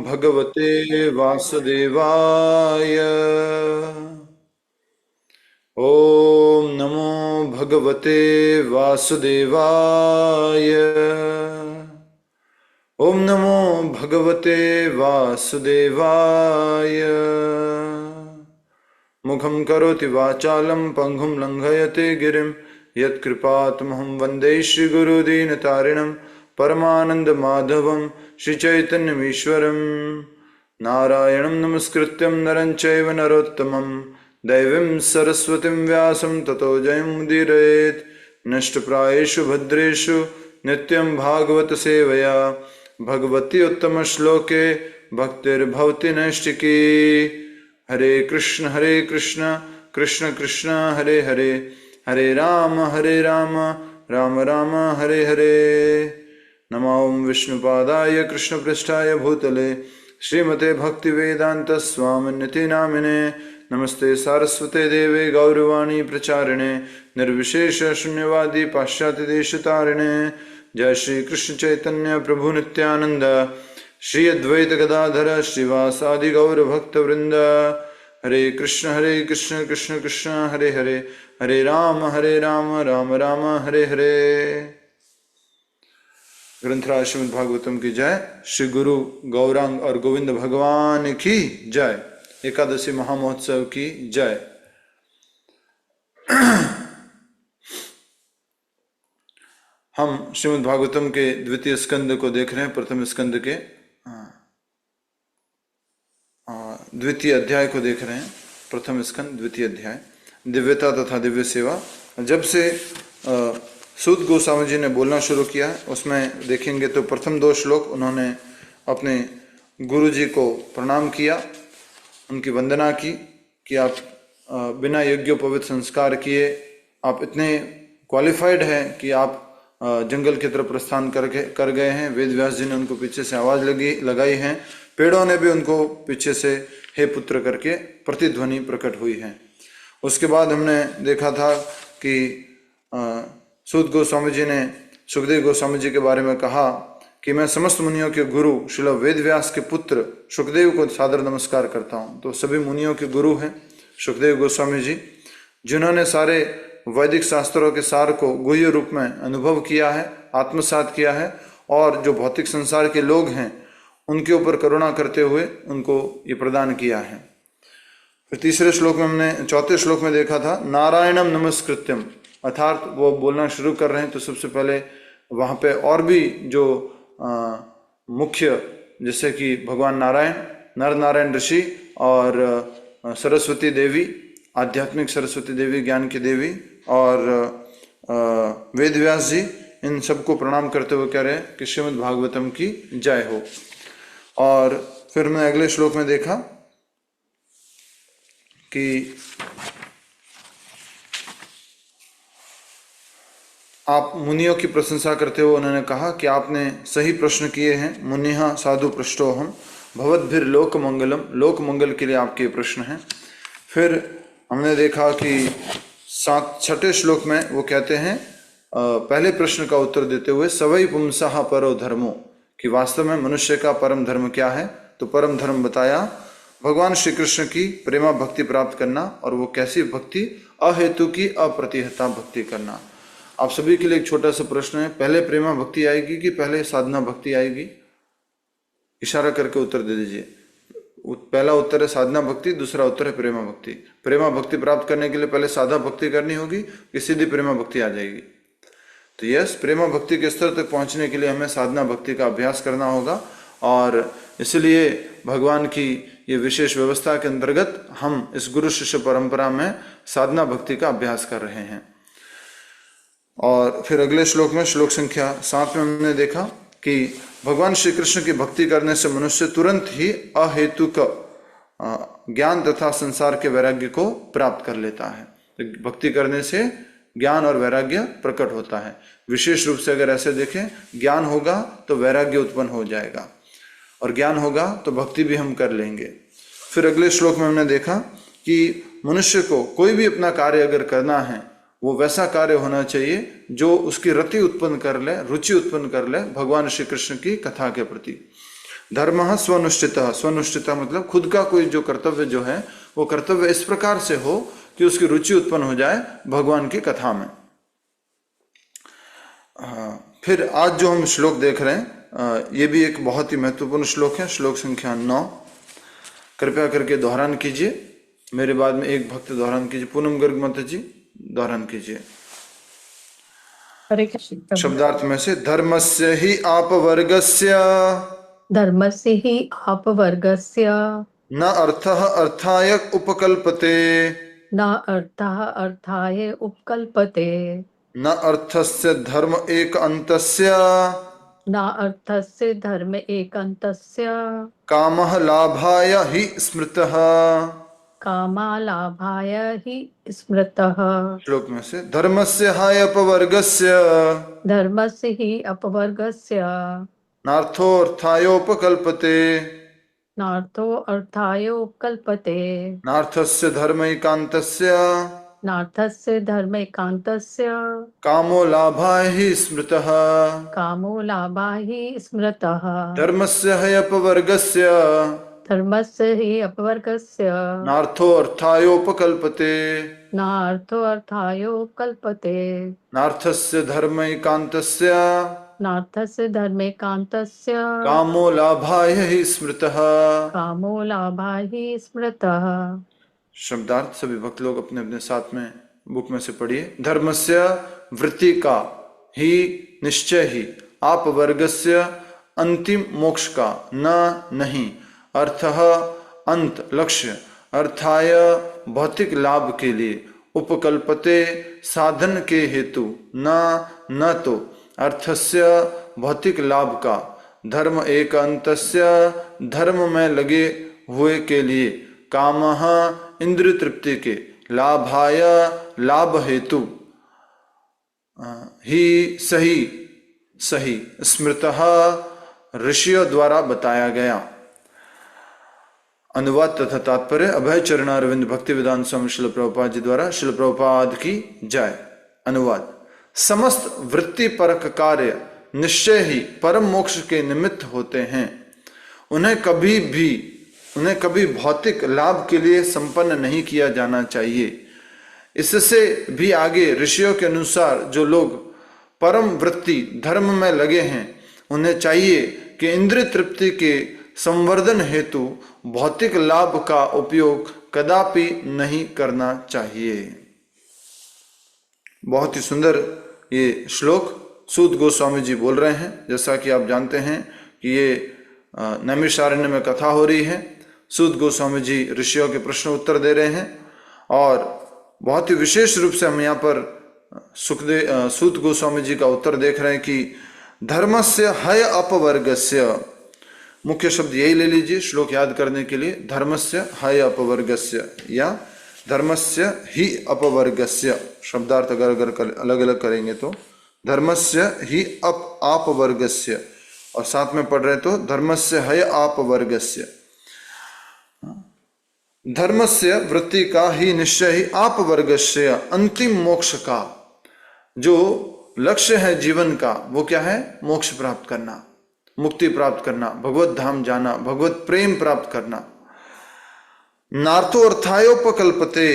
भगवते वासुदेवाय। ओम नमो भगवते वासुदेवाय। ओम नमो भगवते वासुदेवाय। मुखं करोति वाचालं पंगुं लंघयते गिरिं यत्कृपातमहं वन्दे श्रीगुरुदीनतारिणं परमानन्दमाधवं श्रीचैतन्यमीश्वरं। नारायणं नमस्कृत्यं नरं चैव नरोत्तमं दैवीं सरस्वतीं व्यासं ततो जयमुदीरयेत्। नष्टप्रायेषु भद्रेषु नित्यं भागवत सेवया भगवती उत्तमश्लोके भक्तिर्भवति नैष्टिकी। हरे कृष्ण कृष्ण कृष्ण हरे हरे, हरे राम राम राम हरे हरे। नमो विष्णुपादाय कृष्णपृष्ठाय भूतले श्रीमते भक्तिवेदांत स्वामिनिति नामिने। नमस्ते सारस्वते देवे गौरवाणी प्रचारिणे निर्विशेष शून्यवादी पाश्चात्य देशतारिणे। जय श्री कृष्ण चैतन्य प्रभु नित्यानंद श्री अद्वैत गदाधर श्रीवासादि गौर भक्त वृंद। हरे कृष्ण कृष्ण कृष्ण हरे हरे, हरे राम राम राम हरे हरे। ग्रंथराज श्रीमद् भागवतम की जय। श्री गुरु गौरांग और गोविंद भगवान की जय। एकादशी महामहोत्सव की जय। हम श्रीमद् भागवतम के द्वितीय स्कंद को देख रहे हैं। प्रथम स्कंद के द्वितीय अध्याय को देख रहे हैं। प्रथम स्कंद द्वितीय अध्याय, दिव्यता तथा दिव्य सेवा। जब से सूत गोस्वामी जी ने बोलना शुरू किया उसमें देखेंगे तो प्रथम 2 श्लोक उन्होंने अपने गुरु जी को प्रणाम किया, उनकी वंदना की कि आप बिना यज्ञोपवीत संस्कार किए आप इतने क्वालिफाइड हैं कि आप जंगल की तरफ प्रस्थान कर गए हैं। वेद व्यास जी ने उनको पीछे से आवाज लगाई है, पेड़ों ने भी उनको पीछे से हे पुत्र करके प्रतिध्वनि प्रकट हुई है। उसके बाद हमने देखा था कि सूत गोस्वामी जी ने सुखदेव गोस्वामी जी के बारे में कहा कि मैं समस्त मुनियों के गुरु श्रील वेद व्यास के पुत्र सुखदेव को सादर नमस्कार करता हूँ। तो सभी मुनियों के गुरु हैं सुखदेव गोस्वामी जी, जिन्होंने सारे वैदिक शास्त्रों के सार को गुह्य रूप में अनुभव किया है, आत्मसात किया है, और जो भौतिक संसार के लोग हैं उनके ऊपर करुणा करते हुए उनको ये प्रदान किया है। फिर तीसरे श्लोक में हमने, चौथे श्लोक में देखा था नारायणम नमस्कृत्यम, अर्थात वो बोलना शुरू कर रहे हैं तो सबसे पहले वहाँ पे और भी जो मुख्य, जैसे कि भगवान नारायण, नर नारायण ऋषि और सरस्वती देवी, आध्यात्मिक सरस्वती देवी, ज्ञान की देवी, और वेद व्यास जी, इन सबको प्रणाम करते हुए कह रहे हैं कि श्रीमद् भागवतम की जय हो। और फिर मैं अगले श्लोक में देखा कि आप मुनियों की प्रशंसा करते हुए उन्होंने कहा कि आपने सही प्रश्न किए हैं। मुनिहा साधु पृष्ठोहम भवद्भिर लोक मंगलम, लोक मंगल के लिए आपके प्रश्न हैं। फिर हमने देखा कि 6ठे श्लोक में वो कहते हैं पहले प्रश्न का उत्तर देते हुए सवै पुंसः परो धर्मो, कि वास्तव में मनुष्य का परम धर्म क्या है। तो परम धर्म बताया भगवान श्री कृष्ण की प्रेमा भक्ति प्राप्त करना, और वो कैसी भक्ति, अहेतु की अप्रतिहता भक्ति करना। आप सभी के लिए एक छोटा सा प्रश्न है, पहले प्रेमा भक्ति आएगी कि पहले साधना भक्ति आएगी? इशारा करके उत्तर दे दीजिए। पहला उत्तर है साधना भक्ति, दूसरा उत्तर है प्रेमा भक्ति। प्रेमा भक्ति प्राप्त करने के लिए पहले साधा भक्ति करनी होगी कि सीधी प्रेमा भक्ति आ जाएगी? तो यस, प्रेमा भक्ति के स्तर तक पहुंचने के लिए हमें साधना भक्ति का अभ्यास करना होगा, और इसलिए भगवान की ये विशेष व्यवस्था के अंतर्गत हम इस गुरु शिष्य परंपरा में साधना भक्ति का अभ्यास कर रहे हैं। और फिर अगले श्लोक में, श्लोक संख्या 7 में हमने देखा कि भगवान श्री कृष्ण की भक्ति करने से मनुष्य तुरंत ही अहेतुक ज्ञान तथा संसार के वैराग्य को प्राप्त कर लेता है। तो भक्ति करने से ज्ञान और वैराग्य प्रकट होता है। विशेष रूप से अगर ऐसे देखें, ज्ञान होगा तो वैराग्य उत्पन्न हो जाएगा, और ज्ञान होगा तो भक्ति भी हम कर लेंगे। फिर अगले श्लोक में हमने देखा कि मनुष्य को कोई भी अपना कार्य अगर करना है, वो वैसा कार्य होना चाहिए जो उसकी रति उत्पन्न कर ले, रुचि उत्पन्न कर ले भगवान श्री कृष्ण की कथा के प्रति। धर्म स्वनुष्ठितः, स्वनुष्ठितः मतलब खुद का कोई जो कर्तव्य जो है वो कर्तव्य इस प्रकार से हो कि उसकी रुचि उत्पन्न हो जाए भगवान की कथा में। फिर आज जो हम श्लोक देख रहे हैं ये भी एक बहुत ही महत्वपूर्ण श्लोक है, श्लोक संख्या 9। कृपया करके दोहरान कीजिए, मेरे बाद में एक भक्त दोहरान कीजिए। पूनम गर्ग माता जी दोहरान कीजिए। हरे कृष्ण। शब्दार्थ में से धर्मस्य हि आपवर्गस्य, धर्मस्य हि अपवर्गस्य न अर्थः अर्थाय उपकल्पते, न अर्थः अर्थाय उपकल्पते, न अर्थस्य धर्म एक अंतस्य, न अर्थस्य धर्म एकन्तस्य, कामः लाभाय हि स्मृतः। कामालाभाय हि स्मृतः। श्लोक में से धर्मस्य हाय अपवर्गस्य, धर्मस्य हि अपवर्गस्य नार्थो अर्थायोपकल्पते, नार्थो अर्थाय उपकल्पते, नार्थस्य धर्म एकान्तस्य, नार्थस्य धर्म एकान्तस्य, कामो लाभाय हि स्मृतः। कामो लाभाय हि स्मृतः। धर्मस्य हाय अपवर्गस्य, धर्मस्य हि अपवर्गस्य नार्थो अर्थायोपकल्पते, नार्थो अर्थायो कल्पते, नार्थस्य धर्म एकान्तस्य, नार्थस्य धर्मे कान्तस्य, कामो लाभाय हि स्मृतः। कामो लाभाय हि स्मृतः। शब्दार्थ सभी भक्त लोग अपने अपने साथ में बुक में से पढ़िए। धर्मस्य वृत्ति का ही निश्चय ही, आप वर्गस्य अंतिम मोक्ष का, न नहीं, अर्थः अंत लक्ष्य, अर्थाय भौतिक लाभ के लिए, उपकल्पते साधन के हेतु, न तो अर्थस्य भौतिक लाभ का, धर्म एक अंतस्य धर्म में लगे हुए के लिए, कामः इंद्रिय तृप्ति के, लाभाय लाभ हेतु, ही सही स्मृतः ऋषियों द्वारा बताया गया। अनुवाद तथा तात्पर्य अभय चरणारविंद भक्ति वेदांत स्वामी श्रील प्रभुपाद जी द्वारा। श्रील प्रभुपाद की जय। अनुवाद। समस्त वृत्ति परक कार्य निश्चय ही परम मोक्ष के निमित्त होते हैं। उन्हें कभी भौतिक लाभ के लिए संपन्न नहीं किया जाना चाहिए। इससे भी आगे ऋषियों के अनुसार जो लोग परम वृत्ति धर्म में लगे हैं, उन्हें चाहिए कि इंद्रिय तृप्ति के संवर्धन हेतु भौतिक लाभ का उपयोग कदापि नहीं करना चाहिए। बहुत ही सुंदर ये श्लोक सूत गोस्वामी जी बोल रहे हैं। जैसा कि आप जानते हैं कि ये नैमिषारण्य में कथा हो रही है। सूत गोस्वामी जी ऋषियों के प्रश्न उत्तर दे रहे हैं और बहुत ही विशेष रूप से हम यहाँ पर सूत गोस्वामी जी का उत्तर देख रहे हैं कि धर्मस्य हय अपवर्गस्य, मुख्य शब्द यही ले लीजिए श्लोक याद करने के लिए, धर्मस्य हय अपवर्गस्य या धर्मस्य ही अपवर्गस्य। शब्दार्थ अगर अलग अलग करेंगे तो धर्मस्य ही अपवर्गस्य, और साथ में पढ़ रहे तो धर्मस्य हय अपवर्गस्य। धर्मस्य वृत्ति का ही निश्चय ही अपवर्गस्य, अंतिम मोक्ष का जो लक्ष्य है जीवन का वो क्या है? मोक्ष प्राप्त करना, मुक्ति प्राप्त करना, भगवत धाम जाना, भगवत प्रेम प्राप्त करना। नार्थो अर्थायोपकल्पते,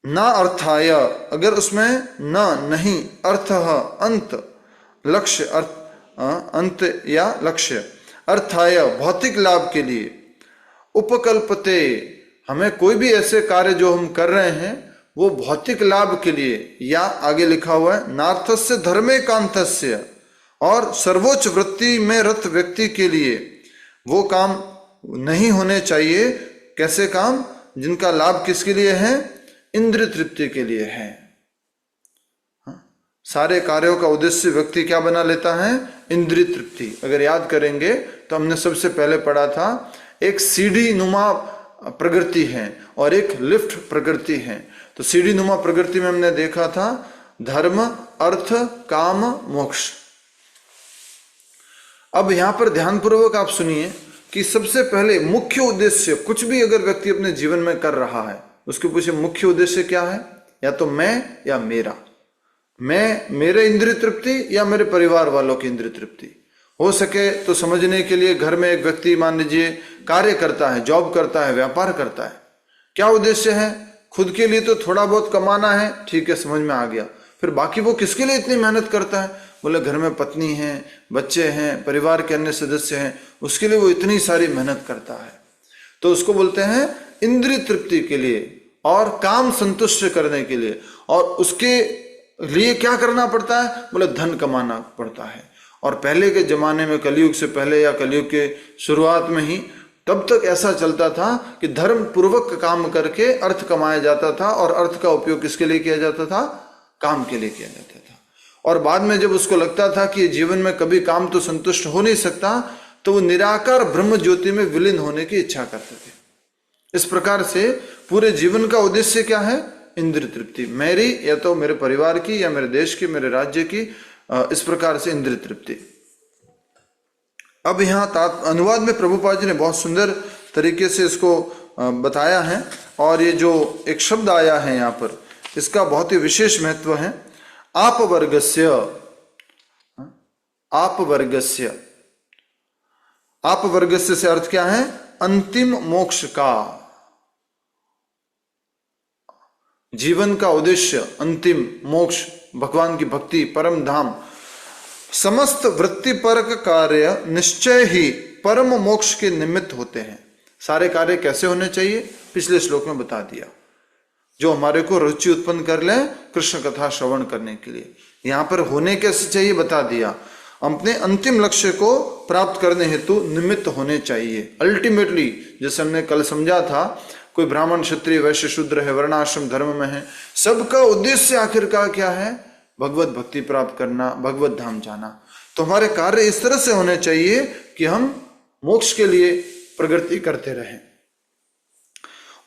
ना अर्थाय अगर उसमें न नहीं, अर्थ अंत, लक्ष्य अंत या लक्ष्य, अर्थाय भौतिक लाभ के लिए, उपकल्पते हमें कोई भी ऐसे कार्य जो हम कर रहे हैं वो भौतिक लाभ के लिए, या आगे लिखा हुआ है नार्थस्य धर्मेकांतस्य, और सर्वोच्च वृत्ति में रत व्यक्ति के लिए वो काम नहीं होने चाहिए। कैसे काम? जिनका लाभ किसके लिए है? इंद्रिय तृप्ति के लिए है। सारे कार्यों का उद्देश्य व्यक्ति क्या बना लेता है? इंद्रिय तृप्ति। अगर याद करेंगे तो हमने सबसे पहले पढ़ा था एक सीढ़ी नुमा प्रकृति है और एक लिफ्ट प्रकृति है। तो सीढ़ी नुमा प्रकृति में हमने देखा था धर्म, अर्थ, काम, मोक्ष। अब यहां पर ध्यानपूर्वक आप सुनिए कि सबसे पहले मुख्य उद्देश्य, कुछ भी अगर व्यक्ति अपने जीवन में कर रहा है उसके पीछे मुख्य उद्देश्य क्या है? या तो मैं या मेरा, मैं मेरे इंद्रिय तृप्ति या मेरे परिवार वालों की इंद्रिय तृप्ति। हो सके तो समझने के लिए घर में एक व्यक्ति मान लीजिए कार्य करता है, जॉब करता है, व्यापार करता है, क्या उद्देश्य है? खुद के लिए तो थोड़ा बहुत कमाना है, ठीक है, समझ में आ गया। फिर बाकी वो किसके लिए इतनी मेहनत करता है? बोले घर में पत्नी है, बच्चे हैं, परिवार के अन्य सदस्य हैं, उसके लिए वो इतनी सारी मेहनत करता है। तो उसको बोलते हैं इंद्रिय तृप्ति के लिए और काम संतुष्ट करने के लिए। और उसके लिए क्या करना पड़ता है? बोले धन कमाना पड़ता है। और पहले के जमाने में, कलयुग से पहले या कलयुग के शुरुआत में ही, तब तक ऐसा चलता था कि धर्म पूर्वक काम करके अर्थ कमाया जाता था, और अर्थ का उपयोग किसके लिए किया जाता था? काम के लिए किया जाता था। और बाद में जब उसको लगता था कि जीवन में कभी काम तो संतुष्ट हो नहीं सकता, तो वो निराकार ब्रह्म ज्योति में विलीन होने की इच्छा करते थे। इस प्रकार से पूरे जीवन का उद्देश्य क्या है? इंद्रिय तृप्ति, मेरी या तो मेरे परिवार की या मेरे देश की, मेरे राज्य की, इस प्रकार से इंद्रिय तृप्ति। अब यहाँ अनुवाद में प्रभुपाद जी ने बहुत सुंदर तरीके से इसको बताया है। और ये जो एक शब्द आया है यहाँ पर, इसका बहुत ही विशेष महत्व है। आप वर्गस्य, आप वर्गस्य, आप वर्गस्य से अर्थ क्या है? अंतिम मोक्ष का, जीवन का उद्देश्य, अंतिम मोक्ष, भगवान की भक्ति, परम धाम। समस्त वृत्तिपरक कार्य निश्चय ही परम मोक्ष के निमित्त होते हैं। सारे कार्य कैसे होने चाहिए? पिछले श्लोक में बता दिया, जो हमारे को रुचि उत्पन्न कर ले कृष्ण कथा श्रवण करने के लिए। यहां पर होने कैसे चाहिए बता दिया। अपने अंतिम लक्ष्य को प्राप्त करने हेतु निमित्त होने चाहिए। अल्टीमेटली, जैसे हमने कल समझा था, कोई ब्राह्मण, क्षत्रिय, वैश्य, शूद्र है, वर्णाश्रम धर्म में है, सबका उद्देश्य आखिरकार क्या है? भगवत भक्ति प्राप्त करना, भगवत धाम जाना। तो हमारे कार्य इस तरह से होने चाहिए कि हम मोक्ष के लिए प्रगति करते रहें।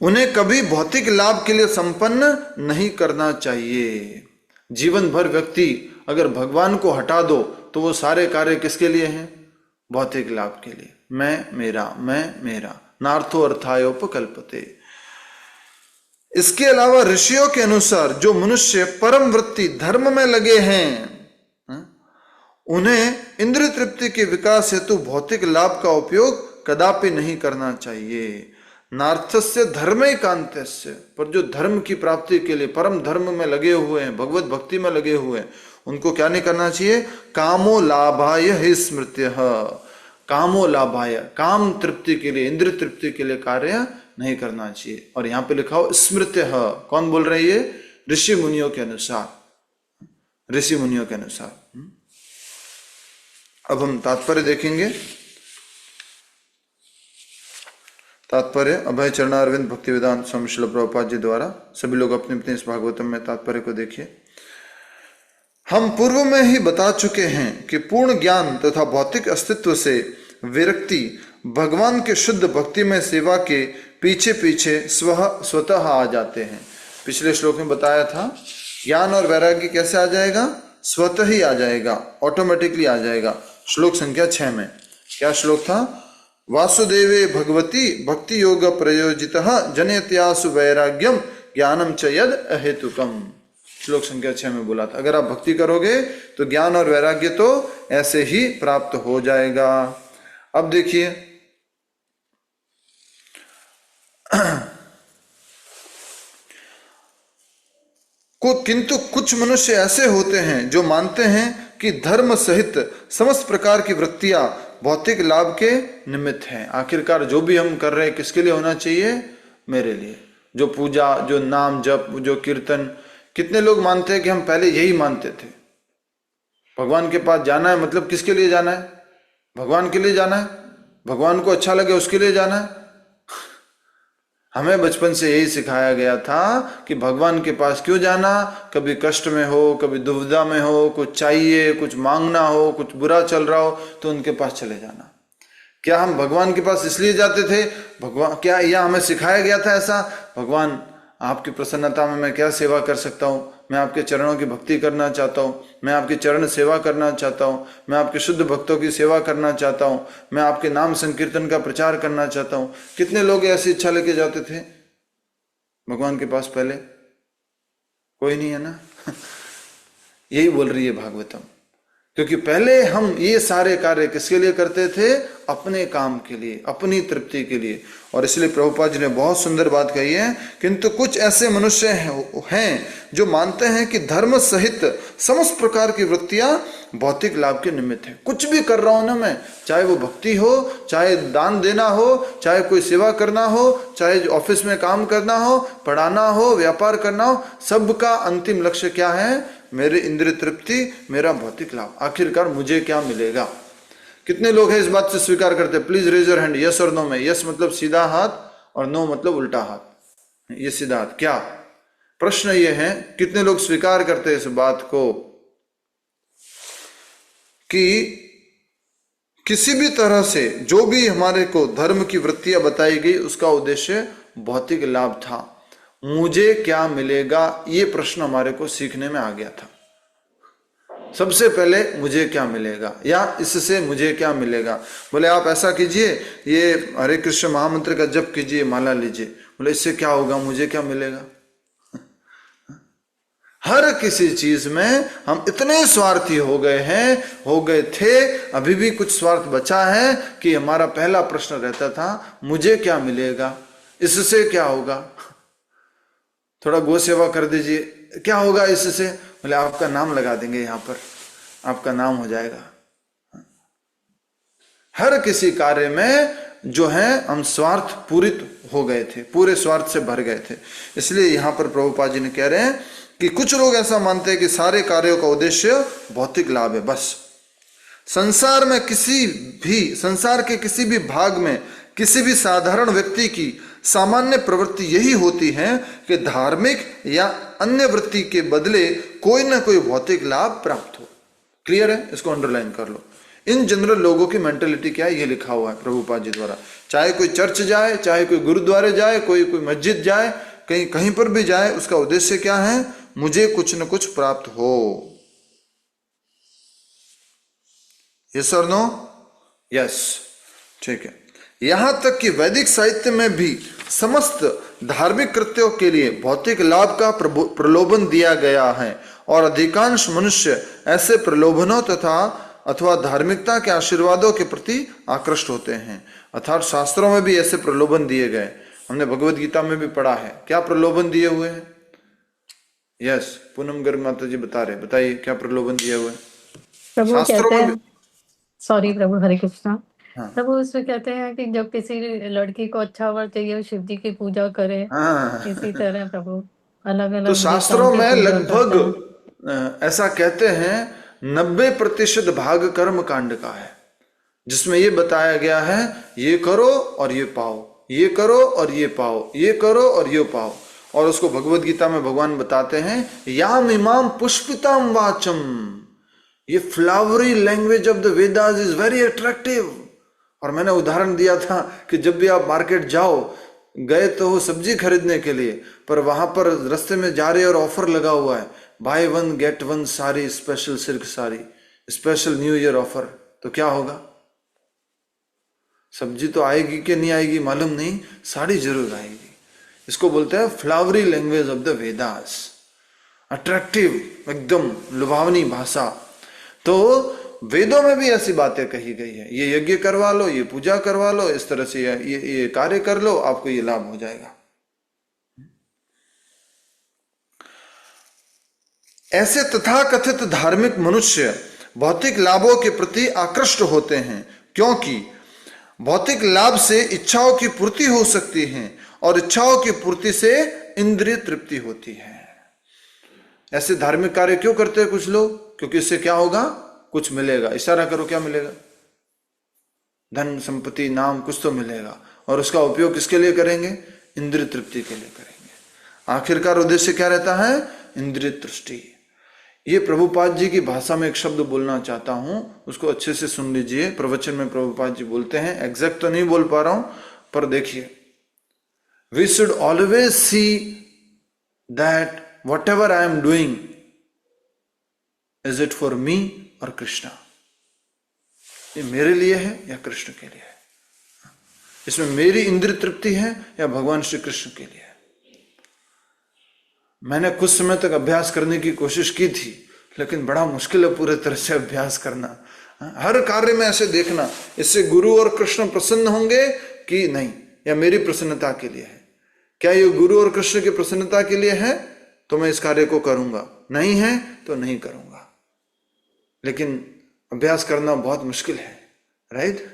उन्हें कभी भौतिक लाभ के लिए संपन्न नहीं करना चाहिए। जीवन भर व्यक्ति अगर भगवान को हटा दो तो वो सारे कार्य किसके लिए हैं? भौतिक लाभ के लिए। मैं मेरा, नार्थो अर्थायोपकल्पते। इसके अलावा ऋषियों के अनुसार जो मनुष्य परम वृत्ति धर्म में लगे हैं, उन्हें इंद्रिय तृप्ति के विकास हेतु भौतिक लाभ का उपयोग कदापि नहीं करना चाहिए। नार्थस्य धर्मैकांतस्य, पर जो धर्म की प्राप्ति के लिए परम धर्म में लगे हुए हैं, भगवत भक्ति में लगे हुए हैं, उनको क्या नहीं करना चाहिए? कामो लाभाय हि स्मृत्यः, कामो लाभाय, काम तृप्ति के लिए, इंद्रिय तृप्ति के लिए कार्य नहीं करना चाहिए। और यहां पे लिखा हो स्मृत्यः, कौन बोल रहे हैं ये? ऋषि मुनियों के अनुसार, ऋषि मुनियों के अनुसार। अब हम तात्पर्य देखेंगे। तात्पर्य अभय चरणारविंद भक्ति वेदांत स्वामी श्रील प्रभुपाद जी द्वारा। सभी लोग अपने अपने इस भागवतम में तात्पर्य को देखिए। हम पूर्व में ही बता चुके हैं कि पूर्ण ज्ञान तथा भौतिक अस्तित्व से विरक्ति भगवान के शुद्ध भक्ति में सेवा के पीछे पीछे स्वतः आ जाते हैं। पिछले श्लोक में बताया था, ज्ञान और वैराग्य कैसे आ जाएगा? स्वतः ही आ जाएगा, ऑटोमेटिकली आ जाएगा। श्लोक संख्या 6 में क्या श्लोक था? वासुदेवे भगवती भक्ति योग प्रयोजितः जनयत्यासु वैराग्यम ज्ञानम च यद अहेतुकम। श्लोक संख्या 6 में बोला था, अगर आप भक्ति करोगे तो ज्ञान और वैराग्य तो ऐसे ही प्राप्त हो जाएगा। अब देखिए, किंतु कुछ मनुष्य ऐसे होते हैं जो मानते हैं कि धर्म सहित समस्त प्रकार की वृत्तियां भौतिक लाभ के निमित्त हैं। आखिरकार जो भी हम कर रहे हैं किसके लिए होना चाहिए? मेरे लिए। जो पूजा, जो नाम जप, जो कीर्तन, कितने लोग मानते हैं कि हम पहले यही मानते थे, भगवान के पास जाना है मतलब किसके लिए जाना है? भगवान के लिए जाना है, भगवान को अच्छा लगे उसके लिए जाना है। हमें बचपन से यही सिखाया गया था कि भगवान के पास क्यों जाना? कभी कष्ट में हो, कभी दुविधा में हो, कुछ चाहिए, कुछ मांगना हो, कुछ बुरा चल रहा हो तो उनके पास चले जाना। क्या हम भगवान के पास इसलिए जाते थे? भगवान क्या यह हमें सिखाया गया था ऐसा? भगवान आपकी प्रसन्नता में मैं क्या सेवा कर सकता हूँ? मैं आपके चरणों की भक्ति करना चाहता हूँ, मैं आपकी चरण सेवा करना चाहता हूँ, मैं आपके शुद्ध भक्तों की सेवा करना चाहता हूँ, मैं आपके नाम संकीर्तन का प्रचार करना चाहता हूँ। कितने लोग ऐसी इच्छा लेके जाते थे भगवान के पास? पहले कोई नहीं है ना। यही बोल रही है भागवतम, क्योंकि पहले हम ये सारे कार्य किसके लिए करते थे? अपने काम के लिए, अपनी तृप्ति के लिए। और इसलिए प्रभुपाद जी ने बहुत सुंदर बात कही है, किंतु कुछ ऐसे मनुष्य हैं जो मानते हैं कि धर्म सहित समस्त प्रकार की वृत्तियां भौतिक लाभ के निमित्त है। कुछ भी कर रहा हूं ना मैं, चाहे वो भक्ति हो, चाहे दान देना हो, चाहे कोई सेवा करना हो, चाहे ऑफिस में काम करना हो, पढ़ाना हो, व्यापार करना हो, सबका अंतिम लक्ष्य क्या है? मेरी इंद्रिय तृप्ति, मेरा भौतिक लाभ। आखिरकार मुझे क्या मिलेगा? कितने लोग हैं इस बात से स्वीकार करते हैं? Please raise your hand, yes और नो में। यस मतलब सीधा हाथ और नो मतलब उल्टा हाथ। ये सीधा हाथ। क्या प्रश्न ये है, कितने लोग स्वीकार करते हैं इस बात को कि किसी भी तरह से जो भी हमारे को धर्म की वृत्तियां बताई गई उसका उद्देश्य भौतिक लाभ था। मुझे क्या मिलेगा, ये प्रश्न हमारे को सीखने में आ गया था। सबसे पहले मुझे क्या मिलेगा, या इससे मुझे क्या मिलेगा। बोले आप ऐसा कीजिए, ये हरे कृष्ण महामंत्र का जप कीजिए, माला लीजिए। बोले इससे क्या होगा, मुझे क्या मिलेगा? हर किसी चीज में हम इतने स्वार्थी हो गए थे, अभी भी कुछ स्वार्थ बचा है कि हमारा पहला प्रश्न रहता था, मुझे क्या मिलेगा, इससे क्या होगा। थोड़ा गौ सेवा कर दीजिए, क्या होगा इससे? बोले आपका नाम लगा देंगे, यहां पर आपका नाम हो जाएगा। हर किसी कार्य में जो है हम स्वार्थ पूरित हो गए थे, पूरे स्वार्थ से भर गए थे। इसलिए यहां पर प्रभुपाद जी ने कह रहे हैं कि कुछ लोग ऐसा मानते हैं कि सारे कार्यों का उद्देश्य भौतिक लाभ है बस। संसार के किसी भी भाग में किसी भी साधारण व्यक्ति की सामान्य प्रवृत्ति यही होती है कि धार्मिक या अन्य वृत्ति के बदले कोई ना कोई भौतिक लाभ प्राप्त हो। क्लियर है? इसको अंडरलाइन कर लो। इन जनरल लोगों की मेंटेलिटी क्या है, ये लिखा हुआ है प्रभुपाद जी द्वारा। चाहे कोई चर्च जाए, चाहे कोई गुरुद्वारे जाए, कोई मस्जिद जाए, कहीं पर भी जाए, उसका उद्देश्य क्या है? मुझे कुछ न कुछ प्राप्त हो। यस और नो? यस, ठीक है। यहां तक कि वैदिक साहित्य में भी समस्त धार्मिक कृत्यों के लिए भौतिक लाभ का प्रलोभन दिया गया है, और अधिकांश मनुष्य ऐसे प्रलोभनों अथवा धार्मिकता के आशीर्वादों के प्रति आकृष्ट होते हैं। अर्थात शास्त्रों में भी ऐसे प्रलोभन दिए गए। हमने भगवत गीता में भी पढ़ा है, क्या प्रलोभन दिए हुए हैं? यस, पूनम गर्ग माता जी बता रहे, बताइए क्या प्रलोभन दिए हुए हैं? प्रभु शास्त्रों कहते में हैं, सॉरी प्रभु, हरे कृष्णा। हाँ प्रभु उसमें कहते हैं कि जब किसी लड़की को अच्छा वर चाहिए वो शिव जी की पूजा करे। हाँ। इसी तरह प्रभु अलग तो अलग शास्त्रों देवताओं की में पूजा लगभग करते हैं। ऐसा कहते हैं 90% भाग कर्म कांड का है, जिसमें ये बताया गया है ये करो और ये पाओ, ये करो और ये पाओ, ये करो और ये पाओ। और उसको भगवत गीता में भगवान बताते हैं याम इमाम पुष्पिताम वाचम, ये flowery language of the Vedas is very attractive. और मैंने उदाहरण दिया था कि जब भी आप मार्केट जाओ, गए तो हो सब्जी खरीदने के लिए, पर वहां पर रास्ते में जा रहे और ऑफर लगा हुआ है, by one get one sari, special silk sari, special new year offer, तो क्या होगा? सब्जी तो आएगी कि नहीं आएगी मालूम नहीं, साड़ी जरूर आएगी। इसको बोलते हैं flowery language of the Vedas, attractive, एकदम लुभावनी भाषा। तो वेदों में भी ऐसी बातें कही गई है, ये यज्ञ करवा लो, ये पूजा करवा लो, इस तरह से ये कार्य कर लो, आपको ये लाभ हो जाएगा। ऐसे तथाकथित धार्मिक मनुष्य भौतिक लाभों के प्रति आकृष्ट होते हैं, क्योंकि भौतिक लाभ से इच्छाओं की पूर्ति हो सकती है और इच्छाओं की पूर्ति से इंद्रिय तृप्ति होती है। ऐसे धार्मिक कार्य क्यों करते हैं कुछ लोग? क्योंकि इससे क्या होगा? कुछ मिलेगा। इशारा करो, क्या मिलेगा? धन, संपत्ति, नाम, कुछ तो मिलेगा। और उसका उपयोग किसके लिए करेंगे? इंद्रिय तृप्ति के लिए करेंगे। आखिरकार उद्देश्य क्या रहता है? इंद्रिय तुष्टि। ये प्रभुपाद जी की भाषा में एक शब्द बोलना चाहता हूं, उसको अच्छे से सुन लीजिए। प्रवचन में प्रभुपाद जी बोलते हैं, एग्जैक्ट तो नहीं बोल पा रहा हूं, पर देखिए, we should always see that whatever I am doing, is it for me और कृष्णा? ये मेरे लिए है या कृष्ण के लिए है? इसमें मेरी इंद्रिय तृप्ति है या भगवान श्री कृष्ण के लिए है? मैंने कुछ समय तक अभ्यास करने की कोशिश की थी, लेकिन बड़ा मुश्किल है पूरे तरह से अभ्यास करना। हर कार्य में ऐसे देखना, इससे गुरु और कृष्ण प्रसन्न होंगे कि नहीं, या मेरी प्रसन्नता के लिए है। क्या ये गुरु और कृष्ण की प्रसन्नता के लिए है तो मैं इस कार्य को करूंगा, नहीं है तो नहीं करूंगा। लेकिन अभ्यास करना बहुत मुश्किल है, राइट।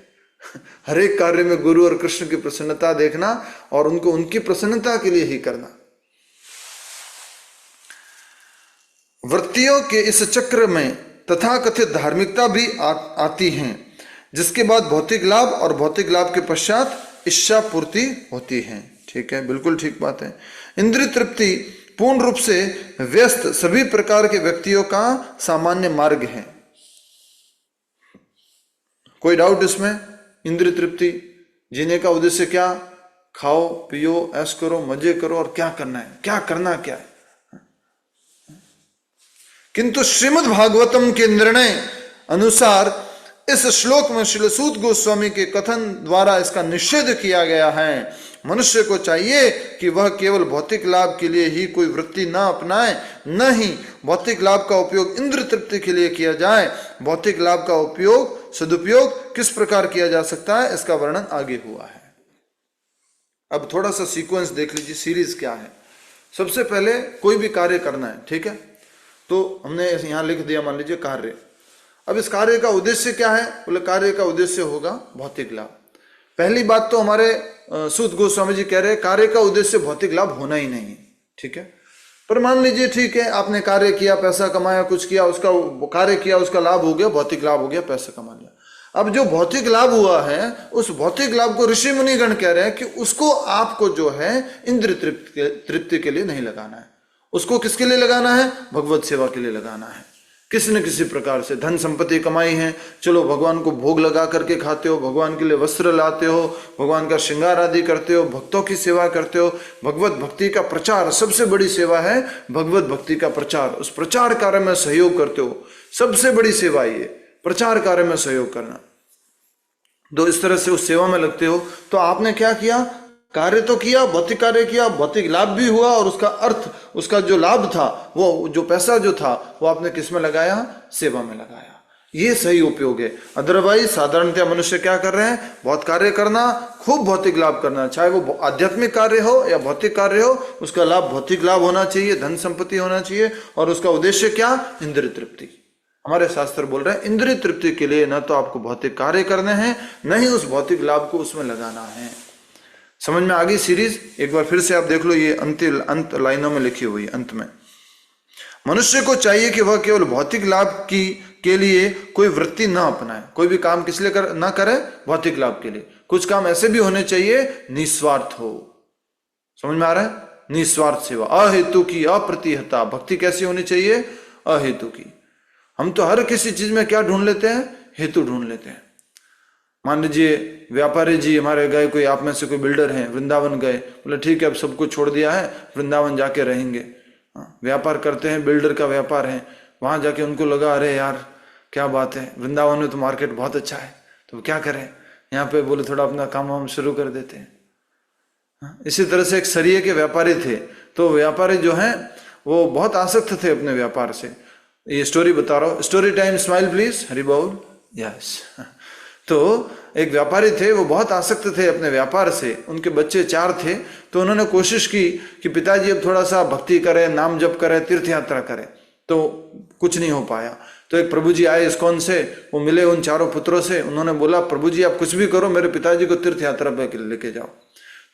हर एक कार्य में गुरु और कृष्ण की प्रसन्नता देखना और उनको उनकी प्रसन्नता के लिए ही करना। वृत्तियों के इस चक्र में तथाकथित धार्मिकता भी आती है, जिसके बाद भौतिक लाभ और भौतिक लाभ के पश्चात इच्छा पूर्ति होती है। ठीक है, बिल्कुल ठीक बात है। इंद्रिय तृप्ति पूर्ण रूप से व्यस्त सभी प्रकार के व्यक्तियों का सामान्य मार्ग है, कोई डाउट इसमें। इंद्रिय तृप्ति जीने का उद्देश्य क्या? खाओ पियो ऐश करो मजे करो, और क्या करना है, क्या करना क्या है। किंतु श्रीमद् भागवतम के निर्णय अनुसार इस श्लोक में श्रील सूत गोस्वामी के कथन द्वारा इसका निषेध किया गया है। मनुष्य को चाहिए कि वह केवल भौतिक लाभ के लिए ही कोई वृत्ति न अपनाए, न ही भौतिक लाभ का उपयोग इंद्र तृप्ति के लिए किया जाए। भौतिक लाभ का उपयोग सदुपयोग किस प्रकार किया जा सकता है, इसका वर्णन आगे हुआ है। अब थोड़ा सा सीक्वेंस देख लीजिए, सीरीज क्या है। सबसे पहले कोई भी कार्य करना है, ठीक है, तो हमने यहां लिख दिया, मान लीजिए कार्य। अब इस कार्य का उद्देश्य क्या है? बोले कार्य का उद्देश्य होगा भौतिक लाभ। पहली बात तो हमारे सूत गोस्वामी जी कह रहे हैं कार्य का उद्देश्य भौतिक लाभ होना ही नहीं है, ठीक है। पर मान लीजिए ठीक है, आपने कार्य किया, पैसा कमाया, कुछ किया, उसका कार्य किया, उसका लाभ हो गया, भौतिक लाभ हो गया, पैसा कमा लिया। अब जो भौतिक लाभ हुआ है उस भौतिक लाभ को ऋषि मुनिगण कह रहे हैं कि उसको आपको जो है इंद्रिय तृप्ति के लिए नहीं लगाना है, उसको किसके लिए लगाना है? भगवत सेवा के लिए लगाना है। किसी न किसी प्रकार से धन संपत्ति कमाई है, चलो भगवान को भोग लगा करके खाते हो, भगवान के लिए वस्त्र लाते हो, भगवान का श्रृंगार आदि करते हो, भक्तों की सेवा करते हो। भगवत भक्ति का प्रचार सबसे बड़ी सेवा है, भगवत भक्ति का प्रचार, उस प्रचार कार्य में सहयोग करते हो। सबसे बड़ी सेवा ये प्रचार कार्य में सहयोग करना। तो इस तरह से उस सेवा में लगते हो, तो आपने क्या किया? कार्य तो किया, भौतिक कार्य किया, भौतिक लाभ भी हुआ, और उसका अर्थ, उसका जो लाभ था, वो जो पैसा जो था, वो आपने किस में लगाया? सेवा में लगाया। ये सही उपयोग है। अदरवाइज साधारणतः मनुष्य क्या कर रहे हैं? बहुत कार्य करना, खूब भौतिक लाभ करना, चाहे वो आध्यात्मिक कार्य हो या भौतिक कार्य हो, उसका लाभ भौतिक लाभ होना चाहिए, धन संपत्ति होना चाहिए, और उसका उद्देश्य क्या? इंद्रिय तृप्ति। हमारे शास्त्र बोल रहे हैं इंद्रिय तृप्ति के लिए न तो आपको भौतिक कार्य करने हैं, न ही उस भौतिक लाभ को उसमें लगाना है। समझ में आ गई सीरीज? एक बार फिर से आप देख लो, ये अंत लाइनों में लिखी हुई। अंत में मनुष्य को चाहिए कि वह केवल भौतिक लाभ के लिए कोई वृत्ति न अपनाए। कोई भी काम किस लिए ना करे? भौतिक लाभ के लिए। कुछ काम ऐसे भी होने चाहिए निस्वार्थ हो। समझ में आ रहा है? निस्वार्थ सेवा, अहेतु की, अप्रतिहता। भक्ति कैसी होनी चाहिए? अहेतु की। हम तो हर किसी चीज में क्या ढूंढ लेते हैं? हेतु ढूंढ लेते हैं। मान लीजिए व्यापारी जी हमारे गए, कोई आप में से कोई बिल्डर हैं, वृंदावन गए, बोले ठीक है अब सब कुछ छोड़ दिया है, वृंदावन जाके रहेंगे। व्यापार करते हैं, बिल्डर का व्यापार है, वहां जाके उनको लगा अरे यार क्या बात है, वृंदावन में तो मार्केट बहुत अच्छा है, तो क्या करें, यहाँ पे बोले थोड़ा अपना काम हम शुरू कर देते हैं। इसी तरह से एक सरिये के व्यापारी थे, तो व्यापारी जो हैं वो बहुत आसक्त थे अपने व्यापार से। ये स्टोरी बता रहा हूँ, story time, smile please, Hari बोल, यस। तो एक व्यापारी थे, वो बहुत आसक्त थे अपने व्यापार से, उनके बच्चे 4 थे, तो उन्होंने कोशिश की कि पिताजी अब थोड़ा सा भक्ति करें, नाम जप करें, तीर्थ यात्रा करें, तो कुछ नहीं हो पाया। तो एक प्रभु जी आए इस्कॉन से, वो मिले उन 4 पुत्रों से, उन्होंने बोला प्रभु जी आप कुछ भी करो, मेरे पिताजी को तीर्थ यात्रा पे लेके जाओ।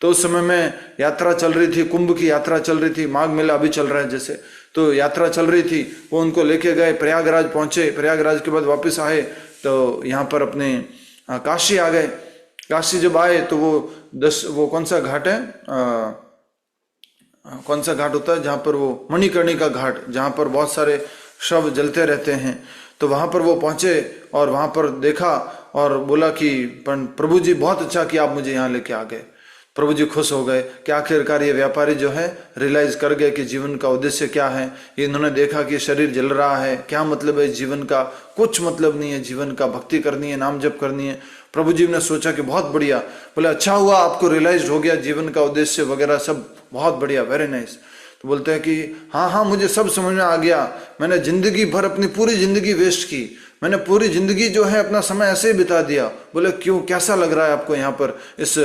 तो उस समय में यात्रा चल रही थी, कुंभ की यात्रा चल रही थी, माघ मेला अभी चल रहा है जैसे, तो यात्रा चल रही थी, वो उनको लेके गए, प्रयागराज पहुंचे, प्रयागराज के बाद वापस आए तो यहाँ पर अपने काशी आ गए। काशी जब आए तो वो कौन सा घाट है, कौन सा घाट होता है जहाँ पर वो मणिकर्णिका घाट, जहाँ पर बहुत सारे शव जलते रहते हैं, तो वहां पर वो पहुंचे और वहां पर देखा और बोला कि प्रभु जी बहुत अच्छा कि आप मुझे यहाँ लेके आ गए। प्रभु जी खुश हो गए कि आखिरकार ये व्यापारी जो है रियलाइज कर गए कि जीवन का उद्देश्य क्या है। इन्होंने देखा कि शरीर जल रहा है, क्या मतलब है जीवन का, कुछ मतलब नहीं है जीवन का, भक्ति करनी है, नाम जप करनी है। प्रभु जी ने सोचा कि बहुत बढ़िया, बोले अच्छा हुआ आपको रियलाइज हो गया जीवन का उद्देश्य वगैरह सब, बहुत बढ़िया, वेरी नाइस। तो बोलते हैं कि हाँ हाँ मुझे सब समझ में आ गया, मैंने जिंदगी भर अपनी पूरी जिंदगी वेस्ट की, मैंने पूरी जिंदगी जो है अपना समय ऐसे ही बिता दिया। बोले क्यों, कैसा लग रहा है आपको यहाँ पर इस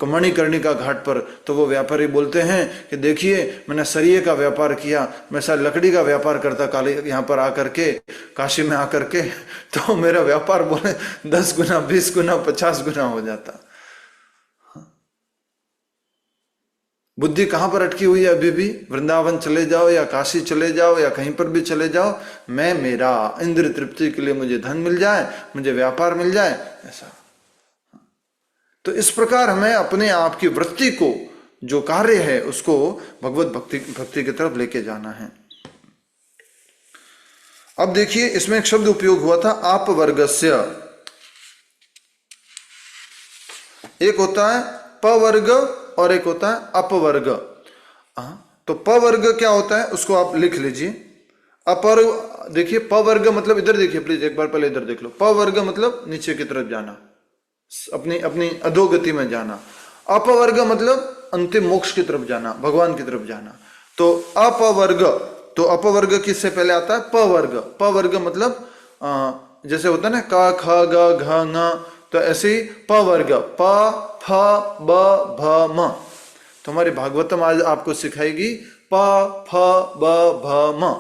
मणिकर्णिका घाट पर? तो वो व्यापारी बोलते हैं कि देखिए मैंने सरिये का व्यापार किया, मैं शायद लकड़ी का व्यापार करता काले यहाँ पर आकर के, काशी में आकर के, तो मेरा व्यापार बोले 10 गुना 20 गुना 50 गुना हो जाता। बुद्धि कहाँ पर अटकी हुई है अभी भी? वृंदावन चले जाओ या काशी चले जाओ या कहीं पर भी चले जाओ, मैं मेरा इंद्र तृप्ति के लिए मुझे धन मिल जाए, मुझे व्यापार मिल जाए, ऐसा। तो इस प्रकार हमें अपने आप की वृत्ति को, जो कार्य है उसको भगवत भक्ति की तरफ लेके जाना है। अब देखिए इसमें एक शब्द उपयोग हुआ था, आप वर्गस्य। एक होता है पवर्ग और एक होता है अपवर्ग। तो पवर्ग क्या होता है उसको आप लिख लीजिए। अपर देखिए पवर्ग मतलब, इधर देखिए प्लीज एक बार, पहले इधर देख लो। पवर्ग मतलब नीचे की तरफ जाना, अपनी अपनी अधोगति में जाना। अपवर्ग मतलब अंतिम मोक्ष की तरफ जाना, भगवान की तरफ जाना। तो अपवर्ग, तो अपवर्ग किससे पहले आता है? पवर्ग। पवर्ग मतलब जैसे होता है ना क ख ग घ ङ, तो ऐसे ही पवर्ग प फ ब भ म। तो हमारी भागवतम आज आपको सिखाएगी प फ ब भ म,